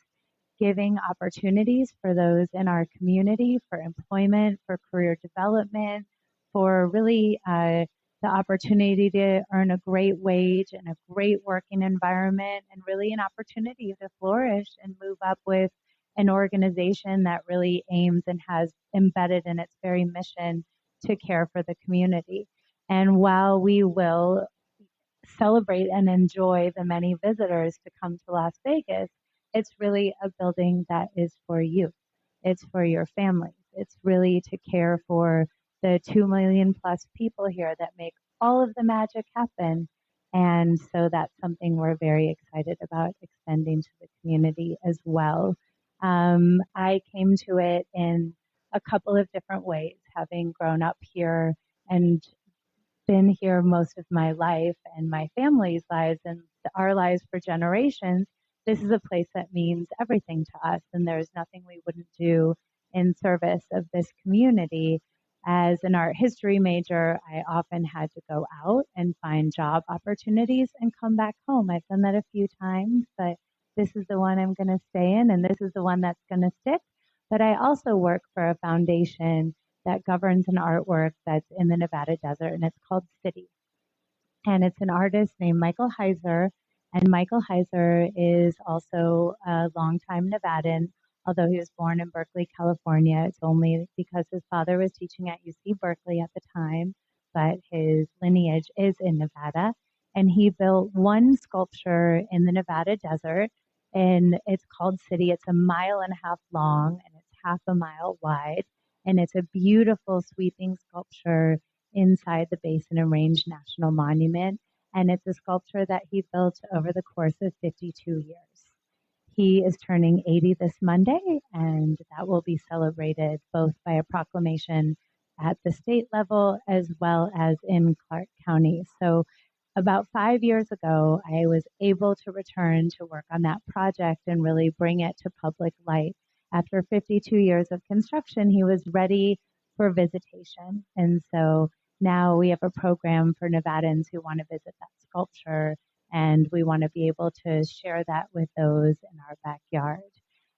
giving opportunities for those in our community, for employment, for career development, for really the opportunity to earn a great wage and a great working environment, and really an opportunity to flourish and move up with an organization that really aims and has embedded in its very mission to care for the community. And while we will celebrate and enjoy the many visitors to come to Las Vegas, it's really a building that is for you. It's for your families. It's really to care for the 2 million plus people here that make all of the magic happen. And so that's something we're very excited about extending to the community as well. I came to it in a couple of different ways, having grown up here and been here most of my life and my family's lives and our lives for generations. This is a place that means everything to us, and there's nothing we wouldn't do in service of this community. As an art history major, I often had to go out and find job opportunities and come back home. I've done that a few times, but this is the one I'm going to stay in, and this is the one that's going to stick. But I also work for a foundation that governs an artwork that's in the Nevada desert, and it's called City. And it's an artist named Michael Heiser. And Michael Heiser is also a longtime Nevadan, although he was born in Berkeley, California. It's only because his father was teaching at UC Berkeley at the time, but his lineage is in Nevada. And he built one sculpture in the Nevada desert, and it's called City. It's 1.5 miles long, and it's 0.5 mile wide. And it's a beautiful sweeping sculpture inside the Basin and Range National Monument. And it's a sculpture that he built over the course of 52 years. He is turning 80 this Monday, and that will be celebrated both by a proclamation at the state level as well as in Clark County. So about 5 years ago, I was able to return to work on that project and really bring it to public light. After 52 years of construction, he was ready for visitation. And so now we have a program for Nevadans who want to visit that sculpture, and we want to be able to share that with those in our backyard.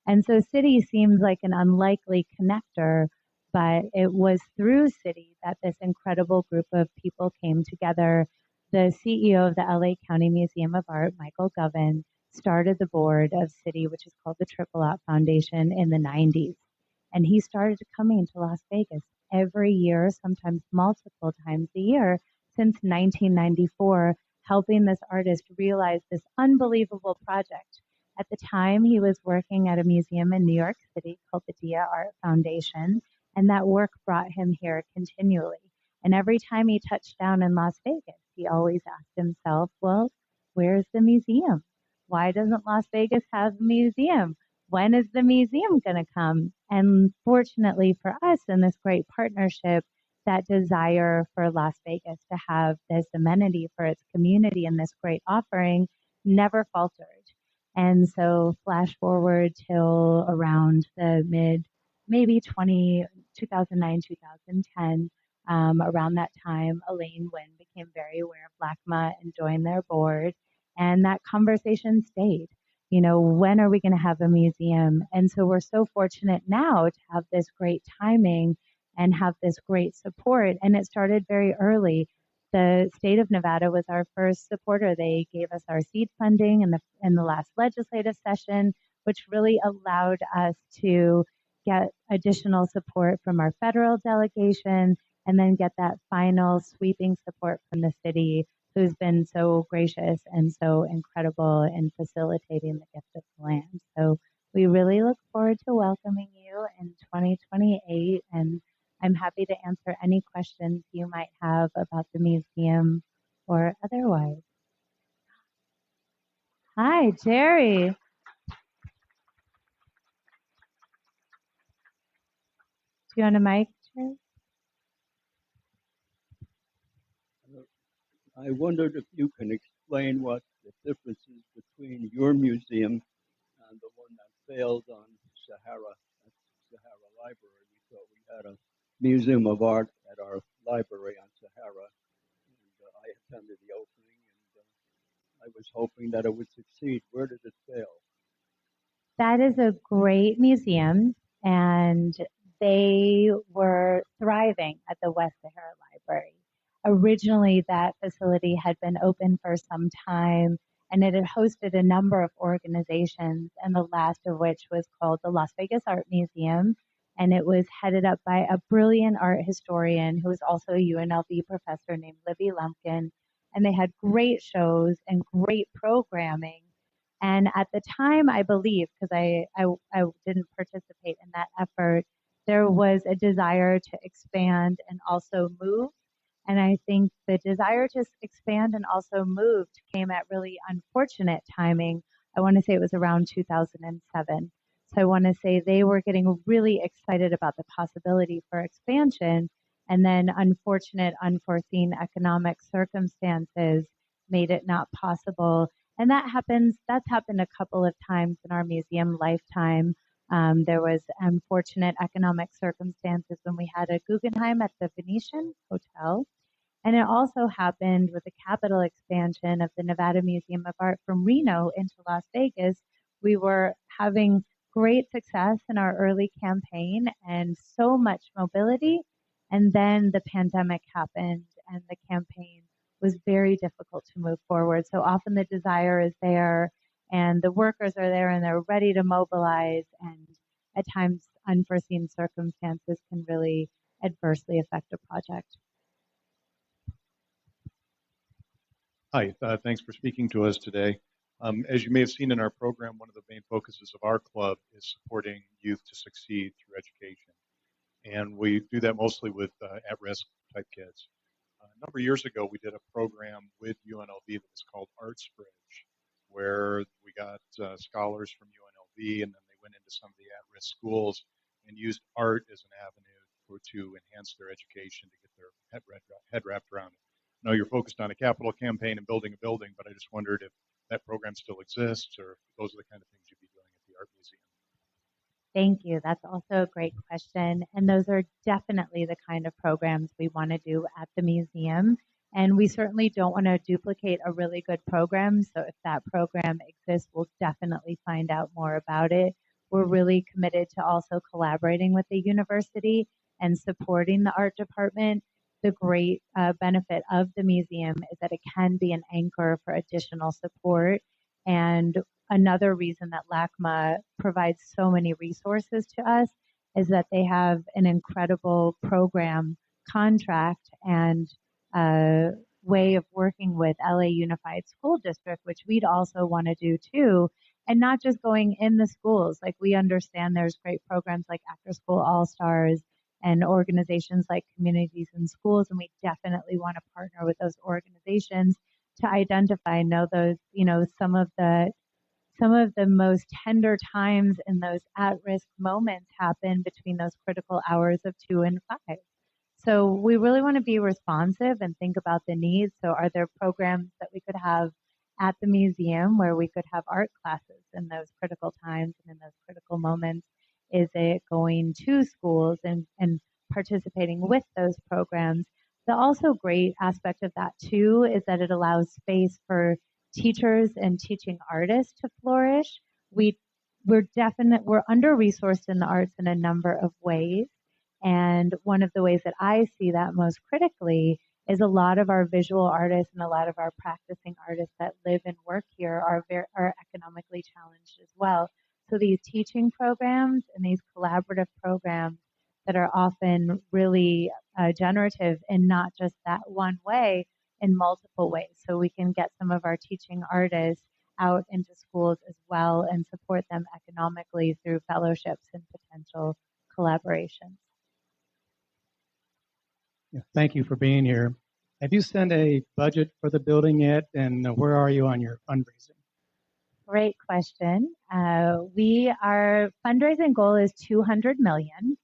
And so City seems like an unlikely connector, but it was through City that this incredible group of people came together. The CEO of the LA County Museum of Art, Michael Govan, started the board of City, which is called the Triple Out Foundation, in the 90s. And he started coming to Las Vegas every year, sometimes multiple times a year, since 1994, helping this artist realize this unbelievable project. At the time, he was working at a museum in New York City called the Dia Art Foundation, and that work brought him here continually. And every time he touched down in Las Vegas, he always asked himself, well, where's the museum? Why doesn't Las Vegas have a museum? When is the museum going to come? And fortunately for us in this great partnership, that desire for Las Vegas to have this amenity for its community and this great offering never faltered. And so flash forward till around the maybe 2009, 2010, around that time, Elaine Wynn became very aware of LACMA and joined their board. And that conversation stayed. You know, when are we going to have a museum? And so we're so fortunate now to have this great timing and have this great support. And it started very early. The state of Nevada was our first supporter. They gave us our seed funding in the last legislative session, which really allowed us to get additional support from our federal delegation and then get that final sweeping support from the city, who's been so gracious and so incredible in facilitating the gift of the land. So we really look forward to welcoming you in 2028, and I'm happy to answer any questions you might have about the museum or otherwise. Hi, Jerry. Do you want a mic, Jerry? I wondered if you can explain what the difference is between your museum and the one that failed on Sahara, at Sahara Library. We thought we had a museum of art at our library on Sahara, and I attended the opening, and I was hoping that it would succeed. Where did it fail? That is a great museum, and they were thriving at the West Sahara Library. Originally, that facility had been open for some time, and it had hosted a number of organizations, and the last of which was called the Las Vegas Art Museum, and it was headed up by a brilliant art historian who was also a UNLV professor named Libby Lumpkin, and they had great shows and great programming. And at the time, I believe, because I didn't participate in that effort, there was a desire to expand and also move. And I think the desire to expand and also move came at really unfortunate timing. I want to say it was around 2007. So I want to say they were getting really excited about the possibility for expansion. And then unfortunate, unforeseen economic circumstances made it not possible. And that's happened a couple of times in our museum lifetime. There was unfortunate economic circumstances when we had a Guggenheim at the Venetian Hotel. And it also happened with the capital expansion of the Nevada Museum of Art from Reno into Las Vegas. We were having great success in our early campaign and so much mobility. And then the pandemic happened and the campaign was very difficult to move forward. So often the desire is there and the workers are there and they're ready to mobilize. And at times, unforeseen circumstances can really adversely affect a project. Hi, thanks for speaking to us today. As you may have seen in our program, one of the main focuses of our club is supporting youth to succeed through education. And we do that mostly with at-risk type kids. A number of years ago, we did a program with UNLV that was called Arts Bridge, where we got scholars from UNLV, and then they went into some of the at-risk schools and used art as an avenue to enhance their education, to get their head wrapped around it. I know you're focused on a capital campaign and building a building, but I just wondered if that program still exists, or if those are the kind of things you'd be doing at the Art Museum. Thank you. That's also a great question. And those are definitely the kind of programs we want to do at the museum. And we certainly don't want to duplicate a really good program. So if that program exists, we'll definitely find out more about it. We're really committed to also collaborating with the university and supporting the art department. The great benefit of the museum is that it can be an anchor for additional support. And another reason that LACMA provides so many resources to us is that they have an incredible program contract and way of working with LA Unified School District, which we'd also want to do too. And not just going in the schools. Like, we understand there's great programs like After School All Stars and organizations like Communities in Schools, and we definitely want to partner with those organizations to identify and know those, some of the most tender times in those at-risk moments happen between those critical hours of 2 and 5. So we really want to be responsive and think about the needs. So are there programs that we could have at the museum where we could have art classes in those critical times and in those critical moments? Is it going to schools and participating with those programs? The also great aspect of that too is that it allows space for teachers and teaching artists to flourish. We're under-resourced in the arts in a number of ways. And one of the ways that I see that most critically is a lot of our visual artists and a lot of our practicing artists that live and work here are economically challenged as well. So these teaching programs and these collaborative programs that are often really generative in not just that one way, in multiple ways. So we can get some of our teaching artists out into schools as well and support them economically through fellowships and potential collaborations. Yeah, thank you for being here. Have you sent a budget for the building yet, and where are you on your fundraising? Great question. Our fundraising goal is $200 million.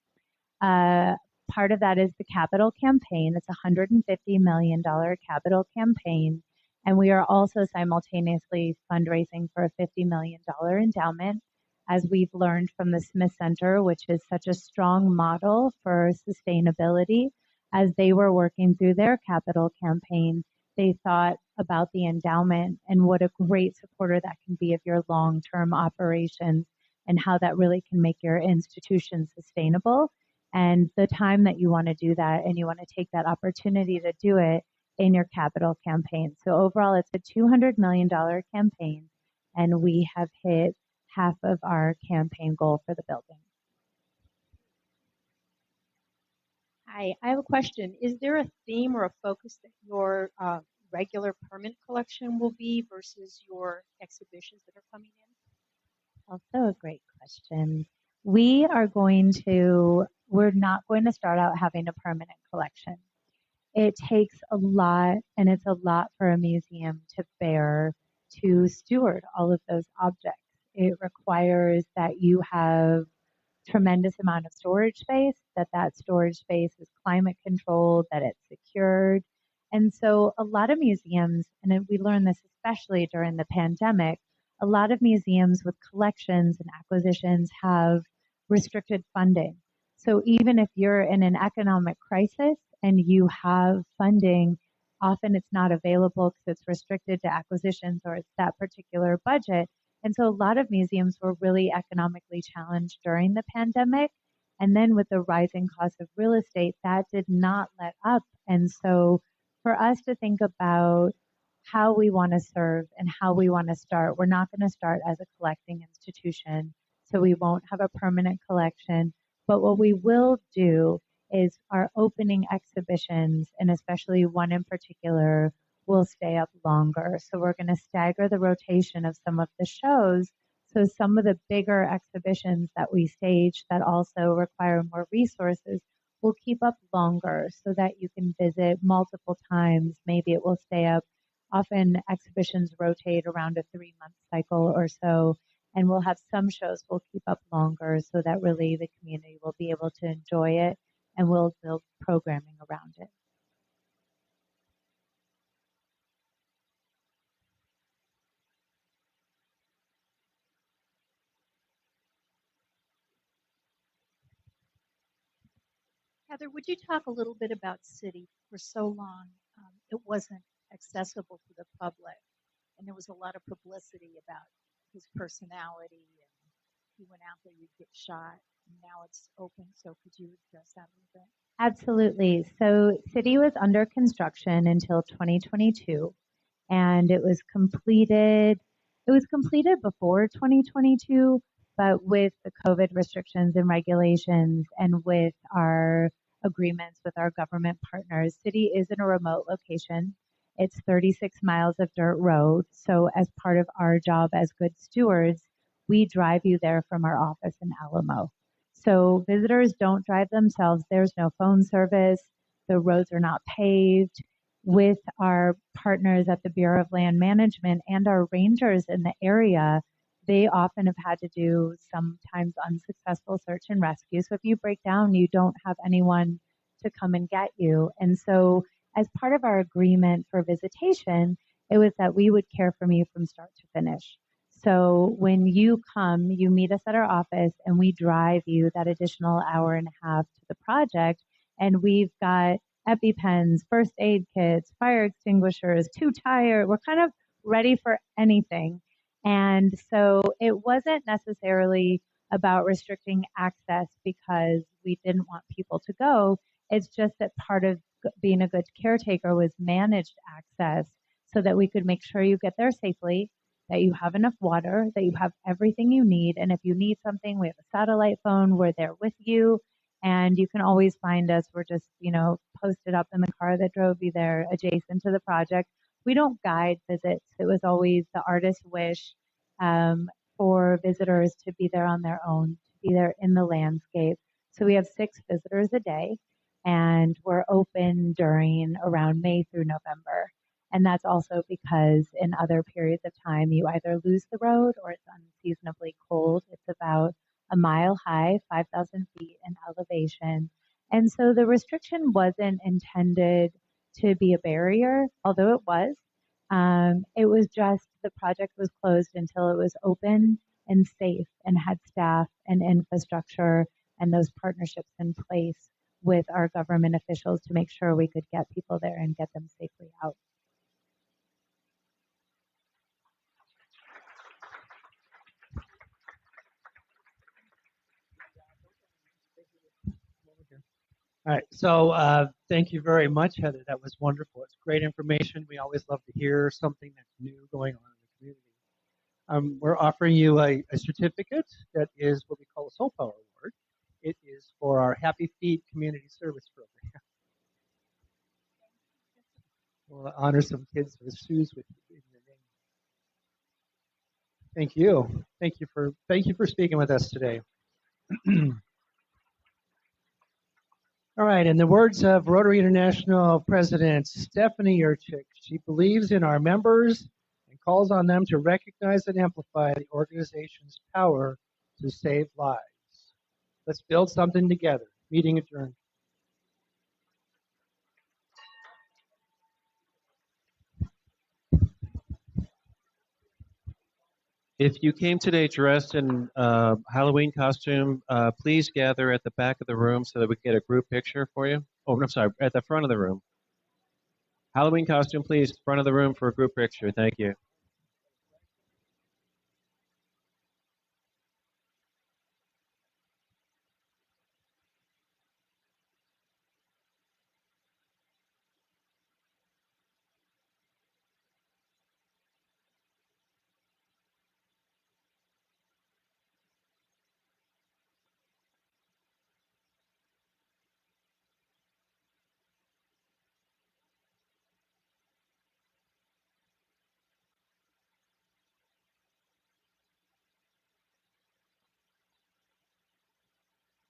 Part of that is the capital campaign. It's a $150 million capital campaign. And we are also simultaneously fundraising for a $50 million endowment. As we've learned from the Smith Center, which is such a strong model for sustainability, as they were working through their capital campaign, they thought about the endowment and what a great supporter that can be of your long-term operations and how that really can make your institution sustainable. And the time that you want to do that and you want to take that opportunity to do it in your capital campaign. So overall, it's a $200 million campaign, and we have hit half of our campaign goal for the building. Hi, I have a question. Is there a theme or a focus that your regular permanent collection will be versus your exhibitions that are coming in? Also a great question. We are going to we're not going to start out having a permanent collection. It takes a lot, and it's a lot for a museum to bear to steward all of those objects. It requires that you have tremendous amount of storage space, that storage space is climate controlled, that it's secured. And so a lot of museums, and we learned this especially during the pandemic, a lot of museums with collections and acquisitions have restricted funding. So even if you're in an economic crisis and you have funding, often it's not available because it's restricted to acquisitions or it's that particular budget. And so a lot of museums were really economically challenged during the pandemic. And then with the rising cost of real estate, that did not let up. And so for us to think about how we want to serve and how we want to start, we're not going to start as a collecting institution. So we won't have a permanent collection. But what we will do is our opening exhibitions, and especially one in particular, will stay up longer. So we're going to stagger the rotation of some of the shows. So some of the bigger exhibitions that we stage that also require more resources will keep up longer so that you can visit multiple times. Maybe it will stay up. Often exhibitions rotate around a 3-month cycle or so, and we'll have some shows will keep up longer so that really the community will be able to enjoy it, and we'll build programming around it. Heather, would you talk a little bit about City? For so long, it wasn't accessible to the public, and there was a lot of publicity about his personality, and he went out there, you'd get shot, and now it's open. So could you address that a little bit? Absolutely. So City was under construction until 2022, and it was completed. It was completed before 2022, but with the COVID restrictions and regulations and with our agreements with our government partners, City is in a remote location. It's 36 miles of dirt road. So as part of our job as good stewards, we drive you there from our office in Alamo. So visitors don't drive themselves. There's no phone service. The roads are not paved. With our partners at the Bureau of Land Management and our rangers in the area, they often have had to do sometimes unsuccessful search and rescue. So if you break down, you don't have anyone to come and get you. And so as part of our agreement for visitation, it was that we would care for you from start to finish. So when you come, you meet us at our office and we drive you that additional hour and a half to the project. And we've got EpiPens, first aid kits, fire extinguishers, 2 tire. We're kind of ready for anything. And so it wasn't necessarily about restricting access because we didn't want people to go. It's just that part of being a good caretaker was managed access so that we could make sure you get there safely, that you have enough water, that you have everything you need. And if you need something, we have a satellite phone. We're there with you. And you can always find us. We're just, posted up in the car that drove you there adjacent to the project. We don't guide visits. It was always the artist's wish for visitors to be there on their own, to be there in the landscape. So we have 6 visitors a day, and we're open during around May through November. And that's also because in other periods of time, you either lose the road or it's unseasonably cold. It's about a mile high, 5,000 feet in elevation. And so the restriction wasn't intended to be a barrier, although it was. It was just the project was closed until it was open and safe and had staff and infrastructure and those partnerships in place with our government officials to make sure we could get people there and get them safely out. All right. So thank you very much, Heather. That was wonderful. It's great information. We always love to hear something that's new going on in the community. We're offering you a certificate that is what we call a Soul Power Award. It is for our Happy Feet Community Service Program. We'll honor some kids with shoes with in your name. Thank you. Thank you for speaking with us today. All right, in the words of Rotary International President Stephanie Urchik, she believes in our members and calls on them to recognize and amplify the organization's power to save lives. Let's build something together. Meeting adjourned. If you came today dressed in Halloween costume, please gather at the back of the room so that we can get a group picture for you. Oh, I'm sorry, at the front of the room. Halloween costume, please, front of the room for a group picture. Thank you.